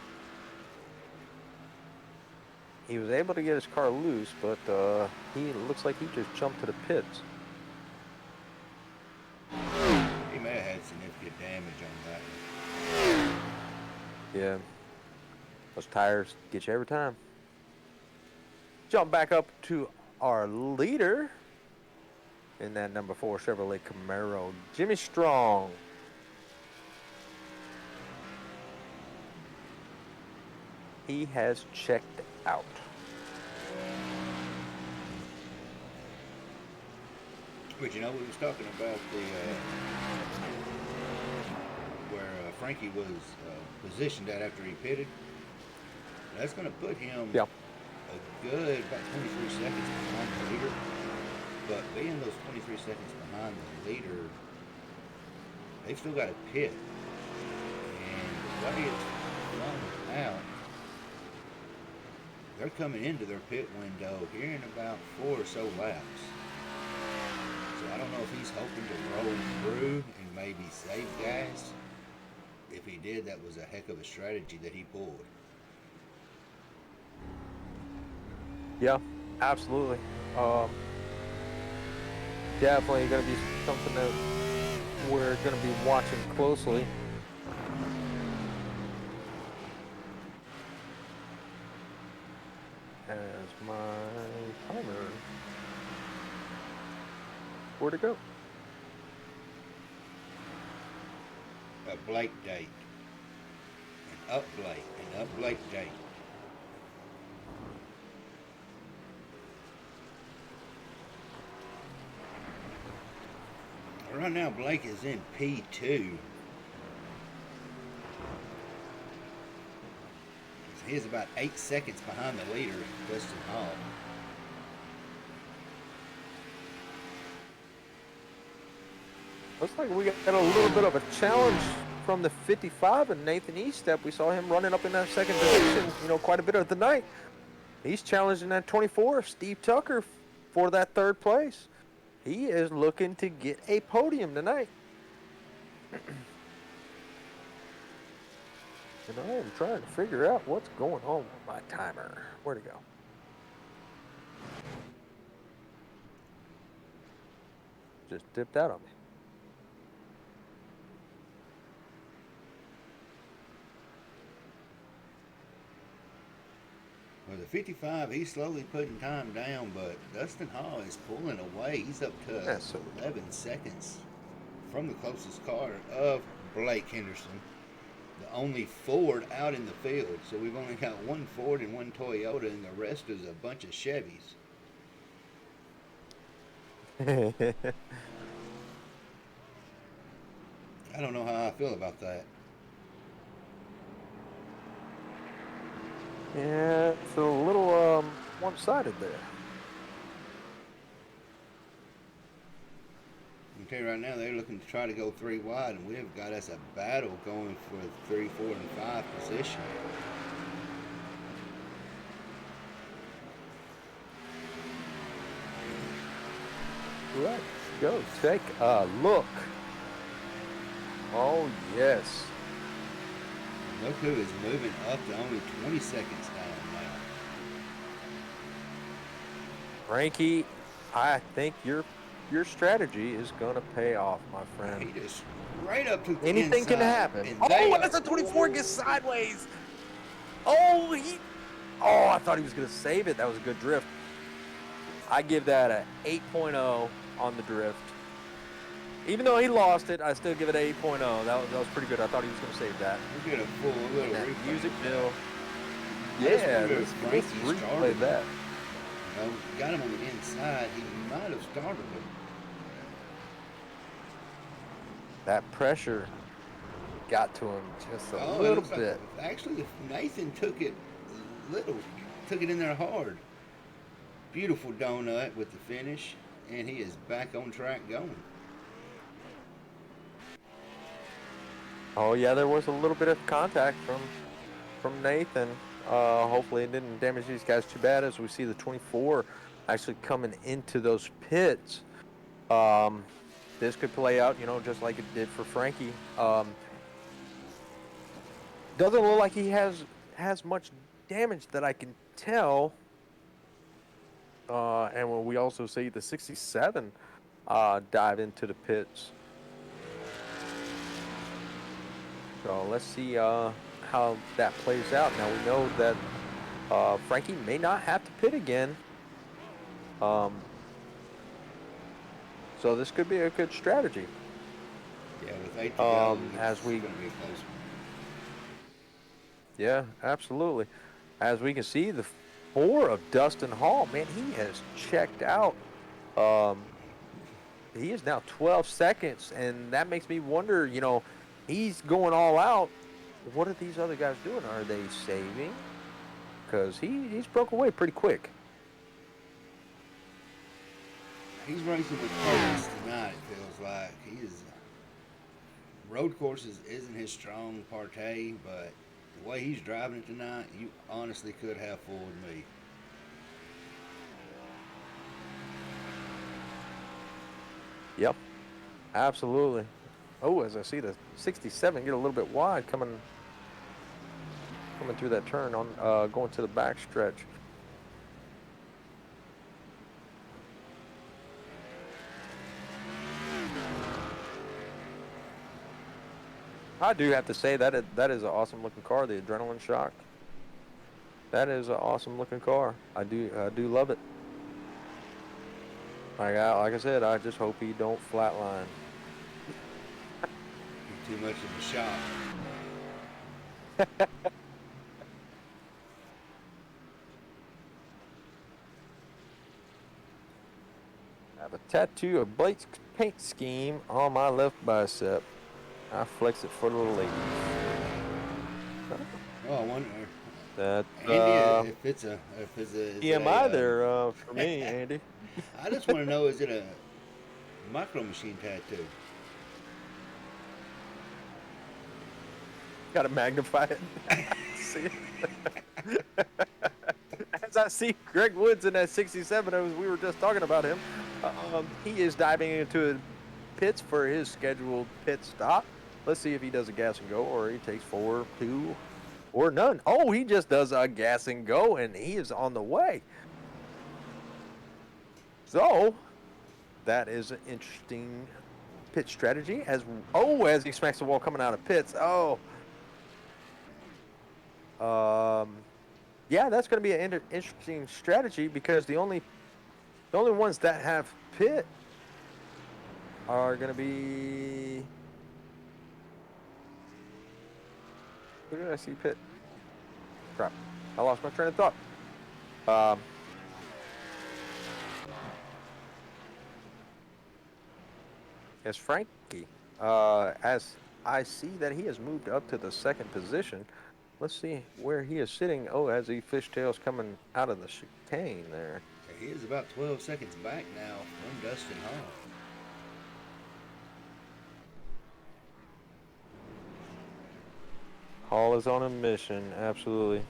Speaker 1: He was able to get his car loose, but he looks like he just jumped to the pits.
Speaker 2: He may have had significant damage on that.
Speaker 1: Yeah. Those tires get you every time. Jump back up to our leader in that number 4 Chevrolet Camaro, Jimmy Strong. He has checked out.
Speaker 2: But you know, we was talking about the where Frankie was positioned at after he pitted. That's going to put him a good about 23 seconds behind the leader. But being those 23 seconds behind the leader, they've still got a pit. And the way it's run out, they're coming into their pit window here in about 4 or so laps. So I don't know if he's hoping to roll through and maybe save gas. If he did, that was a heck of a strategy that he pulled.
Speaker 1: Yeah, absolutely. Definitely going to be something that we're going to be watching closely. As my timer, where'd it go?
Speaker 2: A Blake date. An up Blake date. Right now, Blake is in P2. He is about 8 seconds behind the leader, Dustin Hall.
Speaker 1: Looks like we got a little bit of a challenge from the 55 and Nathan Eastep. We saw him running up in that second position, you know, quite a bit of the night. He's challenging that 24, Steve Tucker, for that 3rd place. He is looking to get a podium tonight. And I am trying to figure out what's going on with my timer. Where'd it go? Just dipped out on me.
Speaker 2: Well, the 55, he's slowly putting time down, but Dustin Hall is pulling away. He's up to
Speaker 1: Yeah, so
Speaker 2: 11 seconds from the closest car of Blake Henderson, the only Ford out in the field. So we've only got one Ford and one Toyota, and the rest is a bunch of Chevys. I don't know how I feel about that.
Speaker 1: Yeah, it's a little one-sided there.
Speaker 2: Okay, right now they're looking to try to go 3 wide, and we've got us a battle going for 3, 4, and 5 position.
Speaker 1: Let's go take a look. Oh, yes.
Speaker 2: Look who is moving up to only 20 seconds down now.
Speaker 1: Frankie, I think your strategy is going to pay off, my friend.
Speaker 2: He just right up to the
Speaker 1: Anything
Speaker 2: inside,
Speaker 1: can happen.
Speaker 2: and
Speaker 1: Oh,
Speaker 2: they
Speaker 1: and that's a 24 gets sideways. Oh, I thought he was going to save it. That was a good drift. I give that a 8.0 on the drift. Even though he lost it, I still give it an 8.0. That was pretty good. I thought he was going to save that.
Speaker 2: we get a full little
Speaker 1: That
Speaker 2: replay
Speaker 1: music
Speaker 2: of that.
Speaker 1: bill.
Speaker 2: I just
Speaker 1: Yeah,
Speaker 2: wonder if
Speaker 1: let's
Speaker 2: Frankie
Speaker 1: replay
Speaker 2: started
Speaker 1: that.
Speaker 2: You know, got him on the inside. He might have started him.
Speaker 1: That pressure got to him just a
Speaker 2: It
Speaker 1: little
Speaker 2: looks like
Speaker 1: bit.
Speaker 2: actually, if Nathan took it in there hard. Beautiful donut with the finish, and he is back on track going.
Speaker 1: Oh yeah, there was a little bit of contact from Nathan. Hopefully it didn't damage these guys too bad as we see the 24 actually coming into those pits. This could play out, just like it did for Frankie. Doesn't look like he has much damage that I can tell. And when we also see the 67 dive into the pits. So let's see how that plays out. Now we know that Frankie may not have to pit again. So this could be a good strategy.
Speaker 2: Yeah, with 8 to go,
Speaker 1: as we-
Speaker 2: going to be a close one.
Speaker 1: Yeah, absolutely. As we can see, the 4 of Dustin Hall, man, he has checked out. He is now 12 seconds, and that makes me wonder, he's going all out. What are these other guys doing? Are they saving? Because he's broke away pretty quick.
Speaker 2: He's racing with purpose tonight, it feels like. He is. Road courses isn't his strong partay, but the way he's driving it tonight, you honestly could have fooled me.
Speaker 1: Yep, absolutely. Oh, as I see the 67 get a little bit wide coming through that turn on going to the back stretch. I do have to say that is an awesome looking car, the Adrenaline Shock. That is an awesome looking car. I do love it. Like I said, I just hope he don't flatline.
Speaker 2: Too much of a shock.
Speaker 1: I have a tattoo of Blake's paint scheme on my left bicep. I flex it for the ladies.
Speaker 2: Oh, I wonder.
Speaker 1: That
Speaker 2: Andy, if it's a
Speaker 1: EMI there for me, Andy.
Speaker 2: I just want to know, is it a micro machine tattoo?
Speaker 1: Got to magnify it. See it? As I see Greg Woods in that 67, as we were just talking about him, he is diving into the pits for his scheduled pit stop. Let's see if he does a gas and go or he takes 4, 2, or none. Oh, he just does a gas and go, and he is on the way. So that is an interesting pit strategy. As he smacks the wall coming out of pits. Oh. Yeah, that's going to be an interesting strategy because the only ones that have pit are going to be. Who did I see pit? Crap, I lost my train of thought. It's Frankie. As I see that he has moved up to the second position. Let's see where he is sitting. Oh, as he fishtails coming out of the chicane there.
Speaker 2: He is about 12 seconds back now from Dustin Hall.
Speaker 1: Hall is on a mission, absolutely.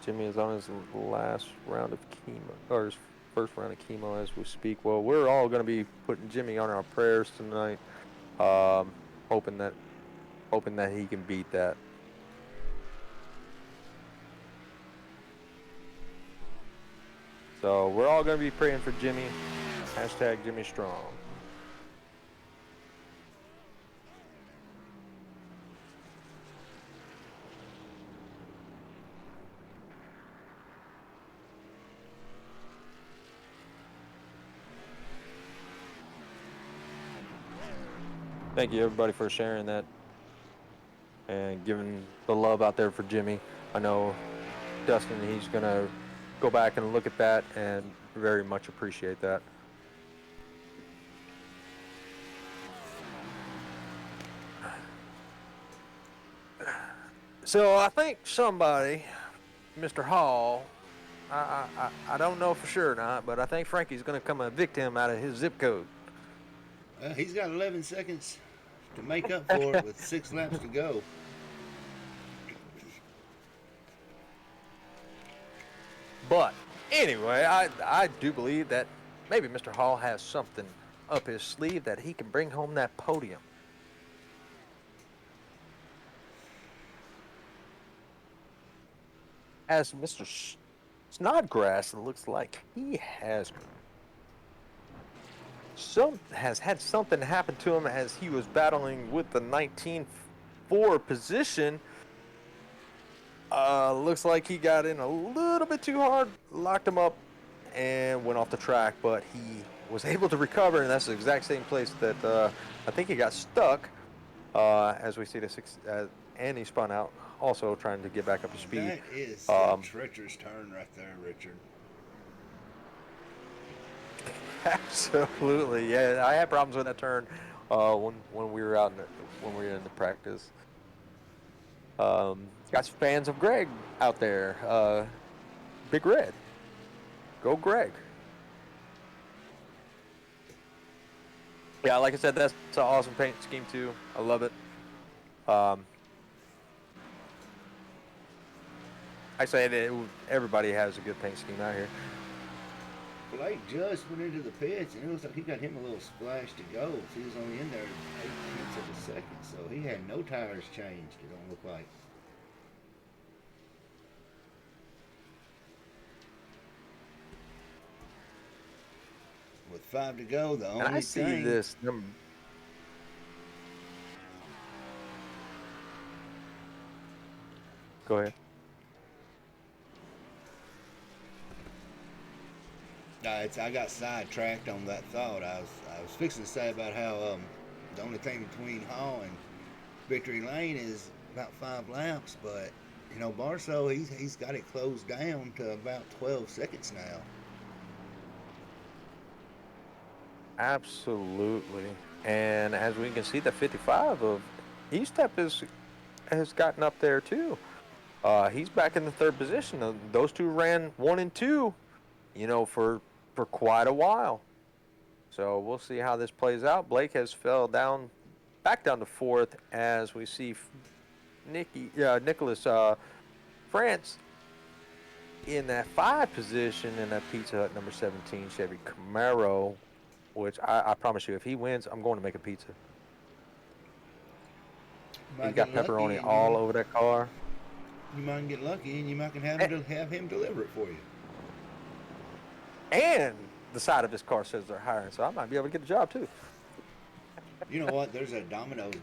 Speaker 1: Jimmy is on his last round of chemo, or his first round of chemo as we speak. Well, we're all going to be putting Jimmy on our prayers tonight, hoping that he can beat that. So we're all going to be praying for Jimmy. Hashtag Jimmy Strong. Thank you, everybody, for sharing that and giving the love out there for Jimmy. I know Dustin, he's going to go back and look at that and very much appreciate that. So I think somebody, Mr. Hall, I don't know for sure or not, but I think Frankie's going to come evict him out of his zip code.
Speaker 2: He's got 11 seconds to make up for it with 6 laps to go.
Speaker 1: But anyway, I do believe that maybe Mr. Hall has something up his sleeve that he can bring home that podium. As Mr. Snodgrass, it looks like he has had something happen to him as he was battling with the 19-4 position. Looks like he got in a little bit too hard, locked him up, and went off the track. But he was able to recover, and that's the exact same place that I think he got stuck. As we see and he spun out, also trying to get back up to speed.
Speaker 2: That is a treacherous turn right there, Richard.
Speaker 1: Absolutely, yeah. I had problems with that turn when we were out in the practice. Got some fans of Greg out there. Big Red. Go Greg. Yeah, like I said, that's an awesome paint scheme too. I love it. I say that everybody has a good paint scheme out here.
Speaker 2: Blake just went into the pits, and it looks like he got him a little splash to go. So he was only in there 8 tenths of a second, so he had no tires changed, it don't look like. With 5 to go, the only
Speaker 1: I see
Speaker 2: thing...
Speaker 1: this number. Go ahead.
Speaker 2: I got sidetracked on that thought. I was fixing to say about how the only thing between Hall and Victory Lane is about 5 laps, but you know Barso he's got it closed down to about 12 seconds now.
Speaker 1: Absolutely, and as we can see, the 55 of Estep has gotten up there too. He's back in the 3rd position. Those two ran 1 and 2, for quite a while. So we'll see how this plays out. Blake has back down to 4th as we see Nicholas France in that 5 position in that Pizza Hut number 17 Chevy Camaro. which I promise you, if he wins, I'm going to make a pizza.
Speaker 2: You
Speaker 1: He's
Speaker 2: might
Speaker 1: got
Speaker 2: get lucky,
Speaker 1: pepperoni
Speaker 2: and
Speaker 1: all over that car.
Speaker 2: you might get lucky, and you might can
Speaker 1: And,
Speaker 2: have him deliver it for you.
Speaker 1: and the side of his car says they're hiring, so I might be able to get a job too.
Speaker 2: You know what? There's a Domino's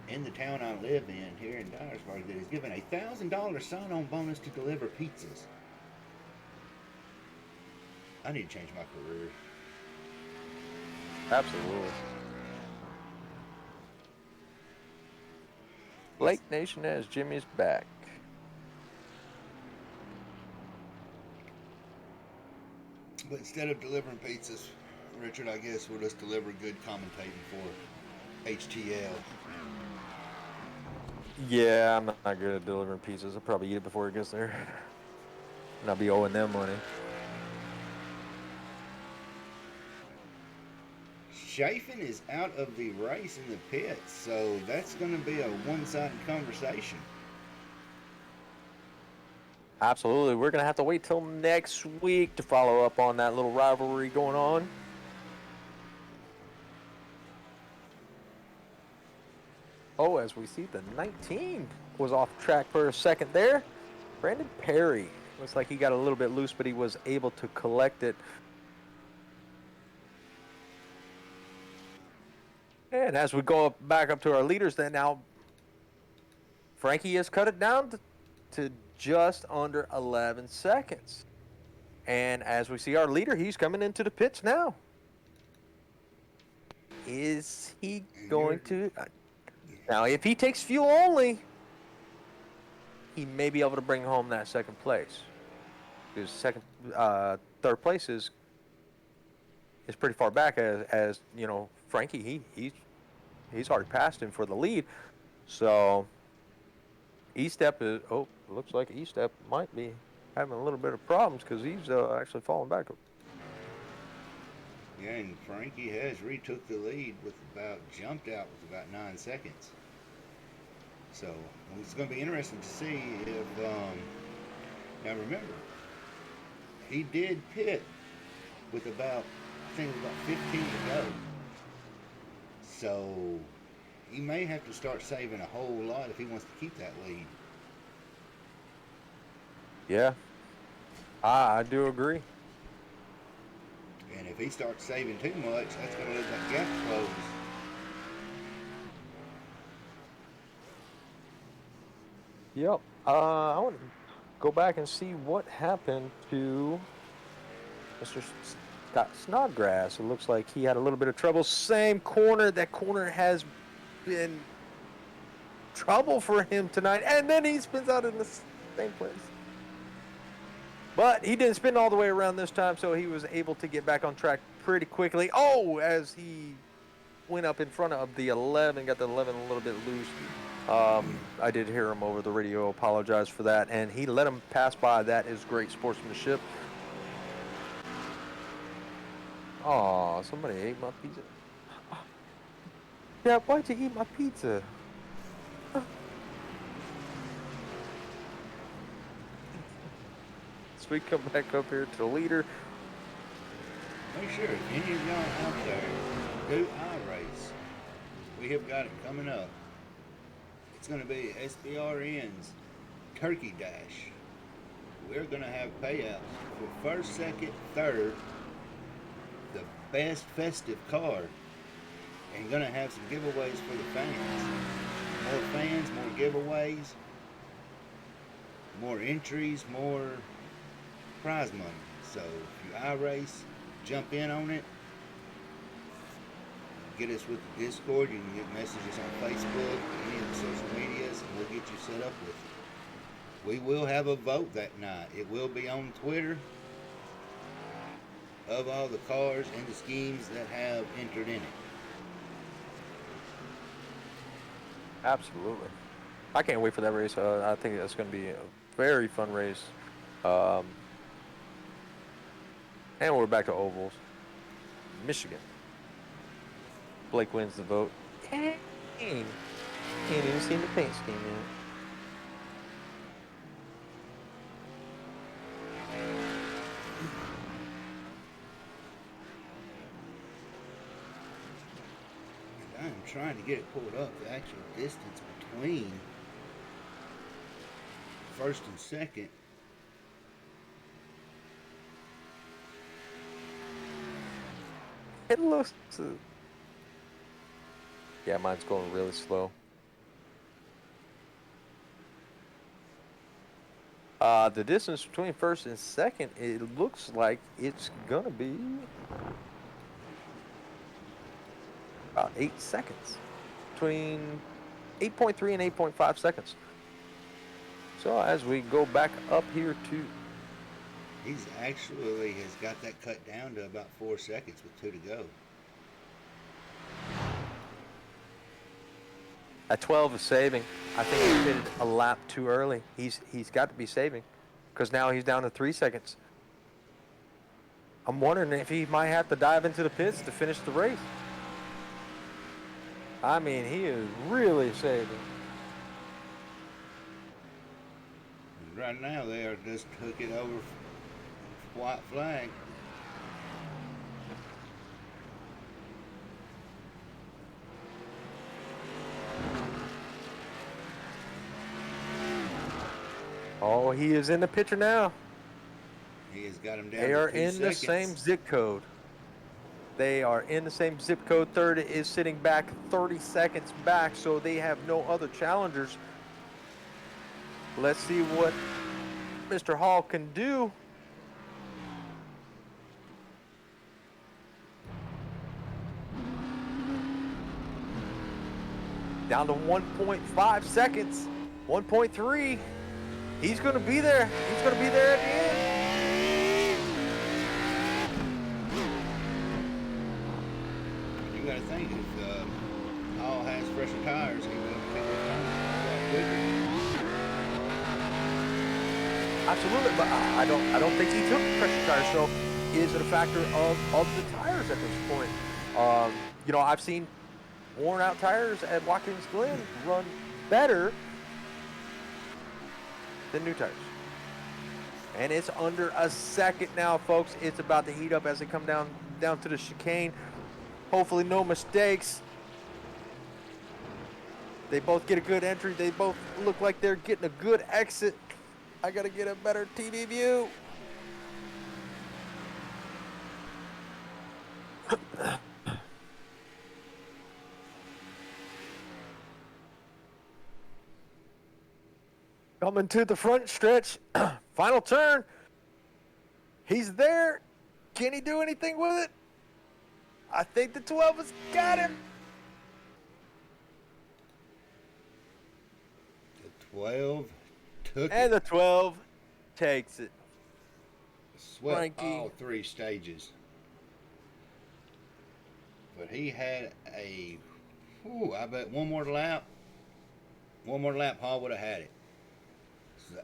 Speaker 2: in the town I live in here in Dyersburg that is giving $1,000 sign-on bonus to deliver pizzas. I need to change my career.
Speaker 1: Absolutely. Lake Nation as Jimmy's back.
Speaker 2: But instead of delivering pizzas, Richard, I guess we'll just deliver good commentating for HTL.
Speaker 1: Yeah, I'm not good at delivering pizzas. I'll probably eat it before it gets there. And I'll be owing them money.
Speaker 2: Chafin is out of the race in the pits, so that's going to be a one-sided conversation.
Speaker 1: Absolutely. We're going to have to wait till next week to follow up on that little rivalry going on. Oh, as we see, the 19 was off track for a second there. Brandon Perry. Looks like he got a little bit loose, but he was able to collect it. And as we go back up to our leaders, then now Frankie has cut it down to just under 11 seconds. And as we see our leader, he's coming into the pits now. Is he going to? Now, if he takes fuel only, he may be able to bring home that second place. Because third place is pretty far back. As you know, Frankie, he's already passed him for the lead. So E-Step is. Oh, looks like E-Step might be having a little bit of problems because he's actually falling back.
Speaker 2: Yeah, and Frankie has retook the lead jumped out with about 9 seconds. So it's going to be interesting to see if. Now remember, he did pit with about 15 to go. So he may have to start saving a whole lot if he wants to keep that lead.
Speaker 1: Yeah, I do agree.
Speaker 2: And if he starts saving too much, that's going to let that gap close.
Speaker 1: Yep. I want to go back and see what happened to Mr. Scott Snodgrass. It looks like he had a little bit of trouble. Same corner. That corner has been trouble for him tonight. And then he spins out in the same place. But he didn't spin all the way around this time, so he was able to get back on track pretty quickly. Oh, as he went up in front of the 11, got the 11 a little bit loose. I did hear him over the radio, apologize for that, and he let him pass by. That is great sportsmanship. Oh, somebody ate my pizza. Yeah, why'd you eat my pizza? So we come back up here to the leader.
Speaker 2: Make sure if any of y'all out there do iRace, we have got it coming up. It's going to be SBRN's Turkey Dash. We're going to have payouts for first, second, third, the best festive car, and going to have some giveaways for the fans. More fans, more giveaways, more entries, more prize money. So if you iRace, jump in on it. Get us with the Discord. You can get messages on Facebook, any of the social medias, and we'll get you set up with it. We will have a vote that night. It will be on Twitter of all the cars and the schemes that have entered in it.
Speaker 1: Absolutely. I can't wait for that race. I think that's going to be a very fun race. And we're back to ovals. Michigan. Blake wins the vote. Dang. Ain't even seen the paint scheme yet.
Speaker 2: trying to get it pulled up, the actual distance between first and second.
Speaker 1: It looks. Yeah, mine's going really slow. The distance between first and second, it looks like it's gonna be about 8 seconds. Between 8.3 and 8.5 seconds. So as we go back up here to
Speaker 2: He's actually has got that cut down to about 4 seconds with 2 to go.
Speaker 1: at 12 is saving. I think he pitted a lap too early. He's got to be saving because now he's down to 3 seconds. I'm wondering if he might have to dive into the pits to finish the race. I mean, he is really saving.
Speaker 2: Right now, they are just hooking over white flag.
Speaker 1: Oh, he is in the picture now.
Speaker 2: He has got him down.
Speaker 1: They
Speaker 2: to
Speaker 1: are
Speaker 2: 2
Speaker 1: in the
Speaker 2: seconds.
Speaker 1: same zip code. They are in the same zip code. Third is sitting back 30 seconds back, so they have no other challengers. Let's see what Mr. Hall can do. Down to 1.5 seconds. 1.3. He's going to be there. He's going to be there at the end.
Speaker 2: You got to think if Hall has fresher tires, he will pick up time a lot quicker.
Speaker 1: Absolutely, but I don't think he took pressure tires. So, is it a factor of the tires at this point? You know, I've seen worn out tires at Watkins Glen run better than new tires. And it's under a second now, folks. It's about to heat up as they come down to the chicane. Hopefully no mistakes. They both get a good entry. They both look like they're getting a good exit. I gotta get a better TV view. Coming to the front stretch. Final turn. He's there. Can he do anything with it? I think the 12 has got him.
Speaker 2: The 12 took
Speaker 1: And
Speaker 2: it.
Speaker 1: the 12 takes it.
Speaker 2: Swept
Speaker 1: Frankie.
Speaker 2: all 3 stages. But he had I bet one more lap, Hall would have had it. So,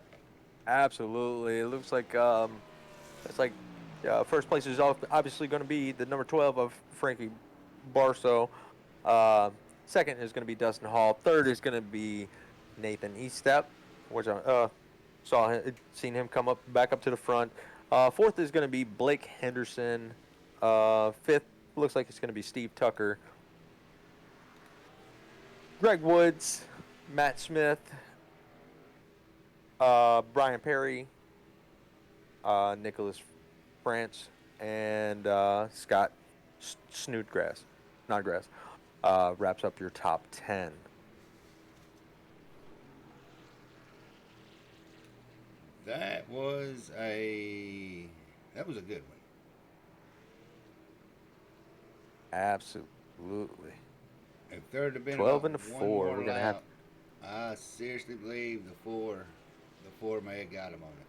Speaker 1: Absolutely. It looks like it's like first place is obviously going to be the number 12 of Frankie Barso. Second is going to be Dustin Hall. Third is going to be Nathan Eastep, which I seen him come back up to the front. Fourth is going to be Blake Henderson. Fifth looks like it's going to be Steve Tucker. Greg Woods, Matt Smith, Brian Perry, Nicholas France, and Scott Snodgrass wraps up your top 10.
Speaker 2: that was a good one.
Speaker 1: Absolutely.
Speaker 2: If there had been
Speaker 1: 12
Speaker 2: about
Speaker 1: and a
Speaker 2: one
Speaker 1: 4,
Speaker 2: more
Speaker 1: we're gonna
Speaker 2: lap,
Speaker 1: have.
Speaker 2: I seriously believe the four may have got him on it.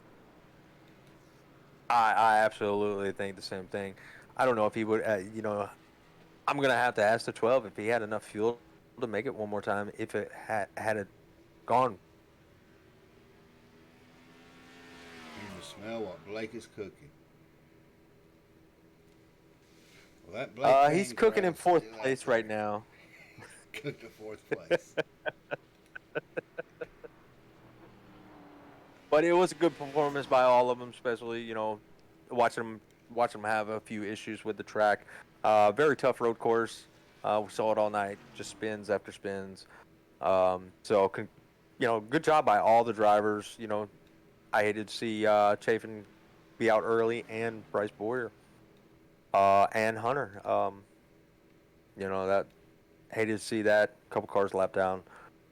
Speaker 1: I absolutely think the same thing. I don't know if he would. I'm gonna have to ask the 12 if he had enough fuel to make it one more time. If it had it gone.
Speaker 2: You can smell what Blake is cooking. Well, that Blake
Speaker 1: He's
Speaker 2: Payne
Speaker 1: cooking in
Speaker 2: crowd's
Speaker 1: 4th
Speaker 2: still out
Speaker 1: place
Speaker 2: there.
Speaker 1: right now.
Speaker 2: Cooked to 4th place.
Speaker 1: But it was a good performance by all of them, especially watching them have a few issues with the track. Very tough road course. We saw it all night, just spins after spins. Good job by all the drivers. I hated to see Chafin be out early and Bryce Boyer and Hunter. That hated to see that. Couple cars lap down,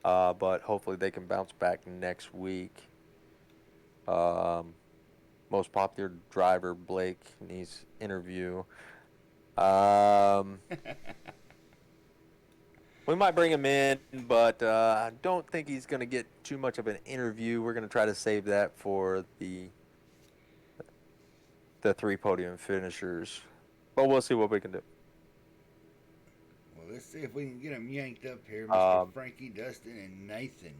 Speaker 1: but hopefully they can bounce back next week. Most popular driver Blake needs interview. We might bring him in, but I don't think he's going to get too much of an interview. We're going to try to save that for the 3 podium finishers. But we'll see what we can do.
Speaker 2: Well, let's see if we can get them yanked up here, Mr. Frankie, Dustin, and Nathan.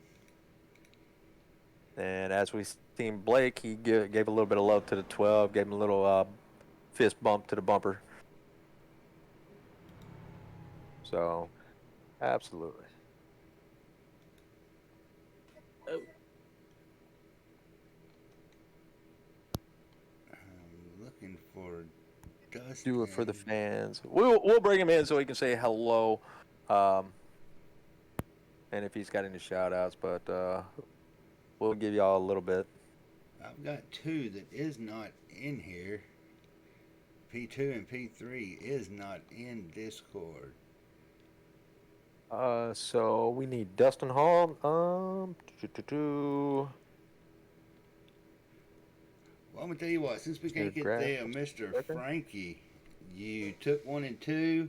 Speaker 1: And as we seen Blake, he gave a little bit of love to the 12, gave him a little fist bump to the bumper. So, absolutely.
Speaker 2: I'm looking for Dustin.
Speaker 1: Do it for the fans. We'll bring him in so he can say hello. And if he's got any shout outs, but we'll give y'all a little bit.
Speaker 2: I've got 2 that is not in here. P2 and P3 is not in Discord.
Speaker 1: So we need Dustin Hall.
Speaker 2: Well, I'm gonna tell you what. Since we can't get there, Mr. Frankie, you took 1 and 2.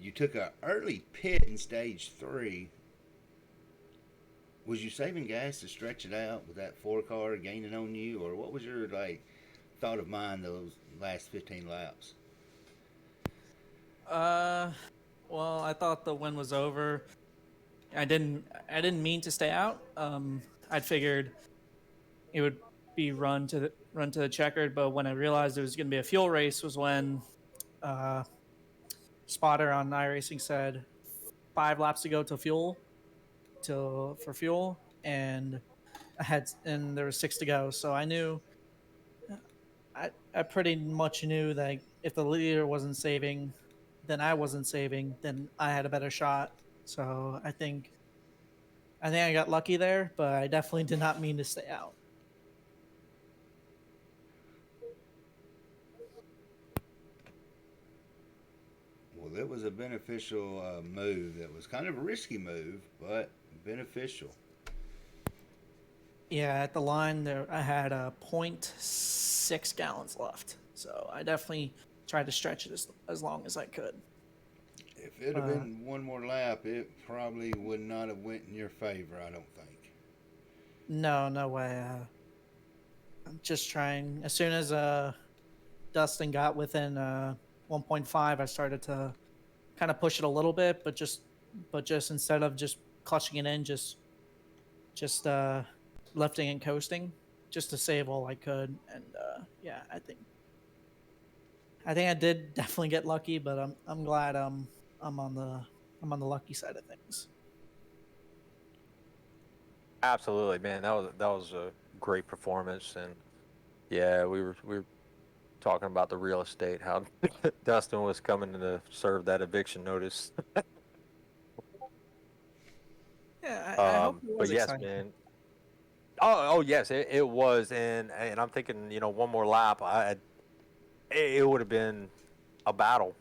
Speaker 2: You took an early pit in stage 3. Was you saving gas to stretch it out with that 4 car gaining on you, or what was your thought of mind those last 15 laps?
Speaker 6: Well, I thought the win was over. I didn't mean to stay out. I figured it would be run to the checkered, but when I realized it was going to be a fuel race was when Spotter on iRacing said 5 laps to go to fuel, for fuel, and there was 6 to go. So I knew, I pretty much knew that if the leader wasn't saving, then I wasn't saving, then I had a better shot. So I think I got lucky there, but I definitely did not mean to stay out.
Speaker 2: Well, it was a beneficial move. That was kind of a risky move, but beneficial.
Speaker 6: Yeah, at the line there, I had 0.6 gallons left, so I definitely tried to stretch it as long as I could.
Speaker 2: If it had been one more lap, it probably would not have went in your favor, I don't think.
Speaker 6: No way. I'm just trying. As soon as Dustin got within 1.5, I started to kind of push it a little bit, but just instead of just clutching it in, just lifting and coasting, just to save all I could. And yeah, I think I did definitely get lucky, but I'm glad I'm on the lucky side of things.
Speaker 1: Absolutely, man. That was a great performance, and yeah, we were talking about the real estate, how Dustin was coming to serve that eviction notice.
Speaker 6: Yeah, I hope it was
Speaker 1: but yes,
Speaker 6: exciting.
Speaker 1: man. Oh yes, it was, and I'm thinking, one more lap, it would have been a battle,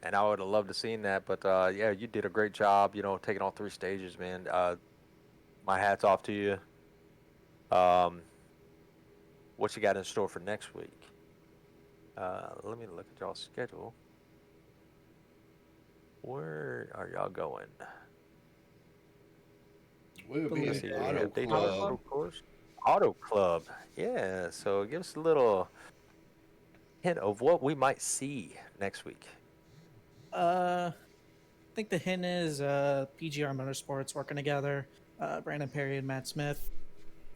Speaker 1: and I would have loved to seen that. But yeah, you did a great job, taking all 3 stages, man. My hat's off to you. What you got in store for next week? Let me look at y'all's schedule. Where are y'all going?
Speaker 2: We'll be
Speaker 1: Let's
Speaker 2: at
Speaker 1: see,
Speaker 2: Auto
Speaker 1: update
Speaker 2: Club.
Speaker 1: Auto Club. Yeah, so give us a little hint of what we might see next week.
Speaker 6: I think the hint is PGR Motorsports working together. Brandon Perry and Matt Smith.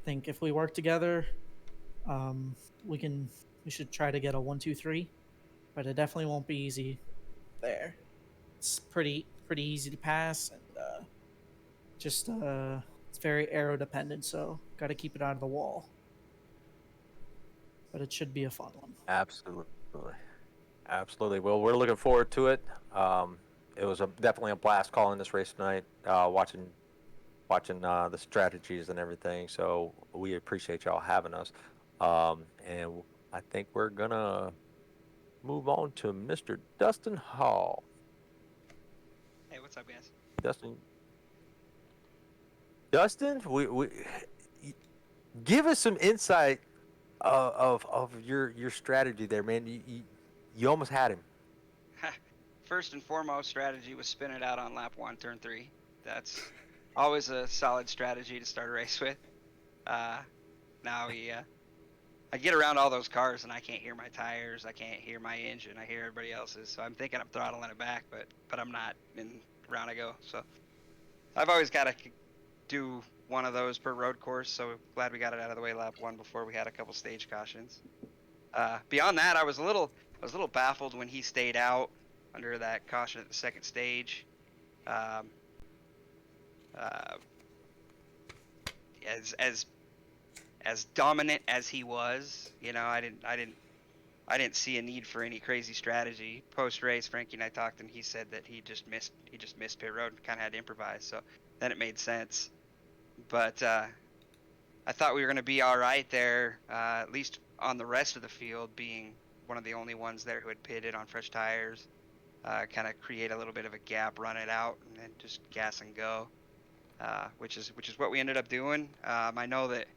Speaker 6: I think if we work together, we should try to get a 1-2-3, but it definitely won't be easy there. It's pretty easy to pass, and it's very aero dependent, so got to keep it out of the wall. But it should be a fun one.
Speaker 1: Absolutely. Well, we're looking forward to it. it was definitely a blast calling this race tonight. Watching the strategies and everything. So we appreciate y'all having us. And I think we're gonna move on to Mr. Dustin Hall.
Speaker 7: Hey, what's up, guys?
Speaker 1: Dustin, we give us some insight of your strategy there, man. You almost had him.
Speaker 7: First and foremost, strategy was spin it out on lap 1, turn 3. That's always a solid strategy to start a race with. Now I get around all those cars and I can't hear my tires, I can't hear my engine, I hear everybody else's. So I'm thinking I'm throttling it back, but I'm not. And round I go. So I've always got to do one of those per road course. So glad we got it out of the way lap 1 before we had a couple stage cautions. Beyond that, I was a little baffled when he stayed out under that caution at the second stage. As dominant as he was, I didn't see a need for any crazy strategy. Post race, Frankie and I talked, and he said that he just missed pit road and kind of had to improvise. So then it made sense. But I thought we were going to be all right there, at least on the rest of the field, being one of the only ones there who had pitted on fresh tires. Kind of create a little bit of a gap, run it out, and then just gas and go, which is what we ended up doing. I know that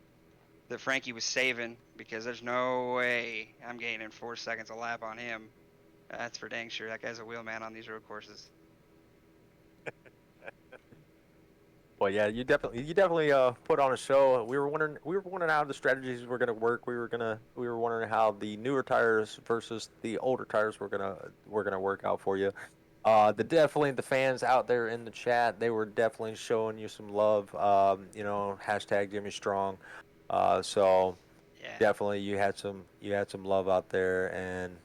Speaker 7: Frankie was saving, because there's no way I'm gaining 4 seconds a lap on him. That's for dang sure. That guy's a wheelman on these road courses.
Speaker 1: Well, yeah, you definitely put on a show. We were wondering how the strategies were going to work. We were wondering how the newer tires versus the older tires were going to work out for you. The fans out there in the chat, they were definitely showing you some love. Hashtag Jimmy Strong. So
Speaker 7: Yeah.
Speaker 1: definitely you had some love out there, and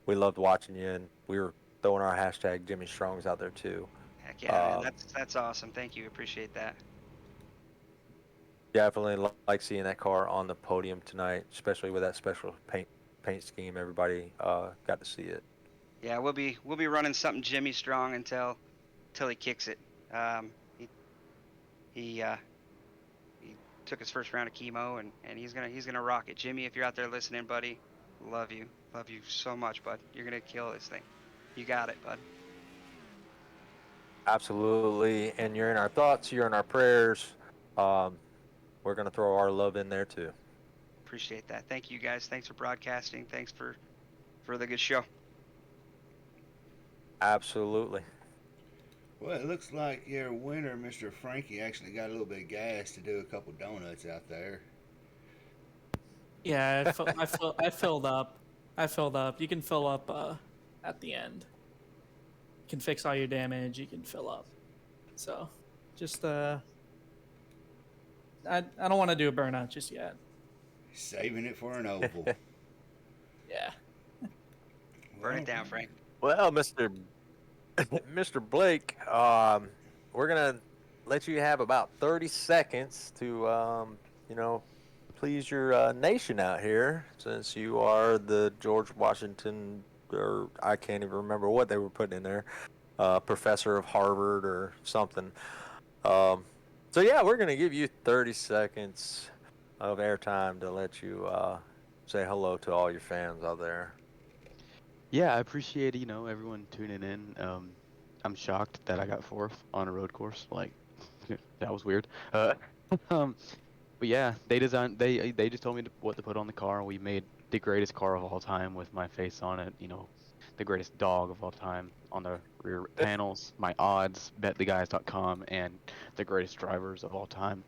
Speaker 1: we loved watching you, and we were throwing our hashtag Jimmy Strongs out there too.
Speaker 7: Heck yeah, man. That's awesome. Thank you. Appreciate that.
Speaker 1: Definitely like seeing that car on the podium tonight, especially with that special paint scheme. Everybody got to see it.
Speaker 7: Yeah, we'll be running something Jimmy Strong until he kicks it. He took his first round of chemo, and he's gonna rock it. Jimmy, if you're out there listening, buddy, love you so much, bud. You're gonna kill this thing. You got it, bud.
Speaker 1: Absolutely, and you're in our thoughts, you're in our prayers. We're gonna throw our love in there too.
Speaker 7: Appreciate that. Thank you, guys. Thanks for broadcasting. Thanks for the good show.
Speaker 1: Absolutely.
Speaker 2: Well, it looks like your winner, Mr. Frankie, actually got a little bit of gas to do a couple donuts out there.
Speaker 6: Yeah, I filled up. You can fill up at the end. You can fix all your damage. You can fill up. So, just I don't want to do a burnout just yet.
Speaker 2: Saving it for an oval.
Speaker 6: Yeah.
Speaker 7: Burn it down, Frank.
Speaker 1: Well, Mr. Blake, we're gonna let you have about 30 seconds to please your nation out here, since you are the George Washington, or I can't even remember what they were putting in there, professor of Harvard or something. So yeah, we're gonna give you 30 seconds of airtime to let you say hello to all your fans out there.
Speaker 5: Yeah, I appreciate everyone tuning in. I'm shocked that I got 4th on a road course. Like, that was weird. But yeah, they just told me what to put on the car. We made the greatest car of all time with my face on it. The greatest dog of all time on the rear panels. My odds, bettheguys.com, and the greatest drivers of all time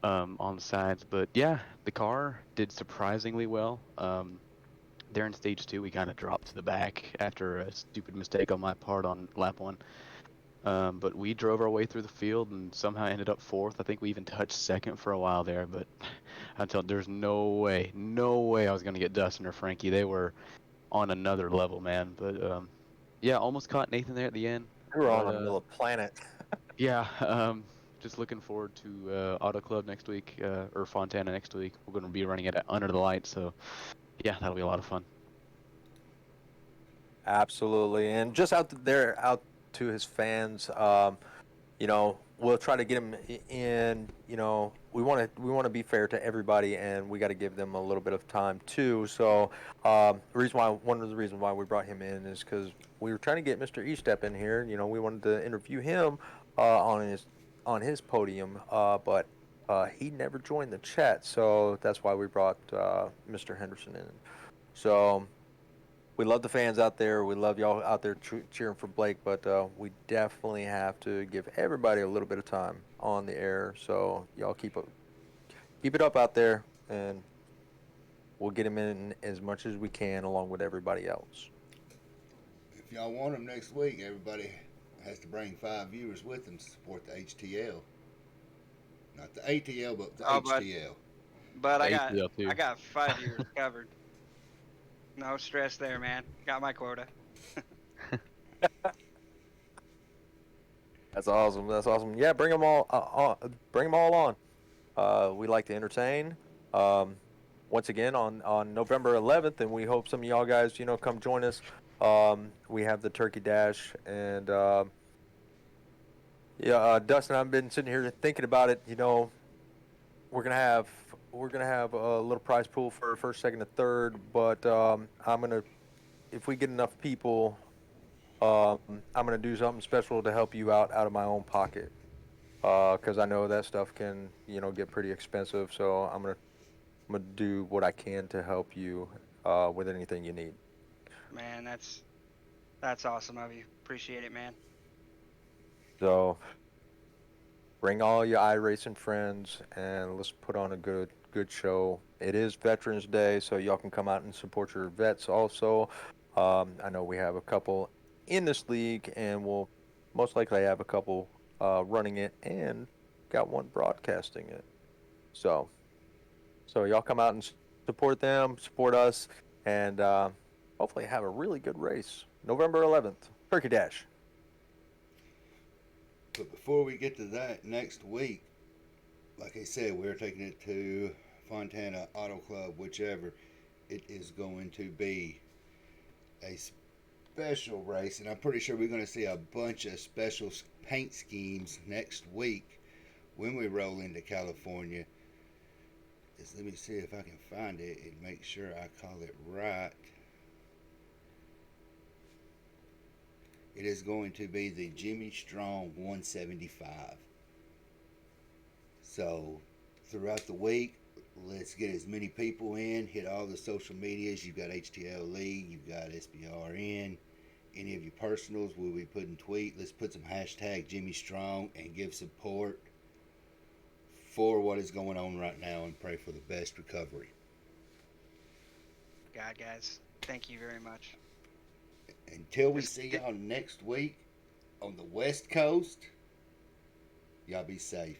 Speaker 5: on the sides. But yeah, the car did surprisingly well. There in stage 2, we kind of dropped to the back after a stupid mistake on my part on lap 1. But we drove our way through the field and somehow ended up 4th. I think we even touched 2nd for a while there, but there's no way I was going to get Dustin or Frankie. They were on another level, man. But yeah, almost caught Nathan there at the end.
Speaker 1: We were on another planet.
Speaker 5: Yeah, just looking forward to Auto Club next week, or Fontana next week. We're going to be running it under the lights, so yeah, that'll be a lot of fun.
Speaker 1: Absolutely, and just out there, out to his fans, we'll try to get him in. We want to be fair to everybody, and we got to give them a little bit of time too. So, one of the reasons why we brought him in is because we were trying to get Mr. Estep in here. We wanted to interview him on his podium, but he never joined the chat, so that's why we brought Mr. Henderson in. So we love the fans out there. We love y'all out there cheering for Blake, but we definitely have to give everybody a little bit of time on the air. So y'all keep it up out there, and we'll get him in as much as we can, along with everybody else.
Speaker 2: If y'all want him next week, everybody has to bring 5 viewers with them to support the HTL. Not the ATL, but the HTL.
Speaker 7: But I
Speaker 5: ATL too.
Speaker 7: got 5 years covered. No stress there, man. Got my quota.
Speaker 1: That's awesome. That's awesome. Yeah, bring them all. Bring them all on. We like to entertain. Once again on November 11th, and we hope some of y'all guys come join us. We have the Turkey Dash, and Dustin, I've been sitting here thinking about it. We're gonna have a little prize pool for first, second, and third, but if we get enough people, I'm gonna do something special to help you out of my own pocket, because I know that stuff can get pretty expensive. So I'm gonna do what I can to help you with anything you need.
Speaker 7: Man, that's awesome of you. Appreciate it, man.
Speaker 1: So bring all your iRacing friends, and let's put on a good show. It is Veterans Day, so y'all can come out and support your vets also. I know we have a couple in this league, and we'll most likely have a couple running it, and got one broadcasting it. So y'all come out and support them, support us, and hopefully have a really good race. November 11th, Turkey Dash.
Speaker 2: But before we get to that next week, like I said, we're taking it to Fontana Auto Club, whichever. It is going to be a special race, and I'm pretty sure we're going to see a bunch of special paint schemes next week when we roll into California. Just let me see if I can find it and make sure I call it right. It is going to be the Jimmy Strong 175. So throughout the week, let's get as many people in, hit all the social medias. You've got HTL League, you've got SBRN, any of your personals, we'll be putting tweet. Let's put some hashtag Jimmy Strong and give support for what is going on right now, and pray for the best recovery.
Speaker 7: God, guys, thank you very much.
Speaker 2: Until we see y'all next week on the West Coast, y'all be safe.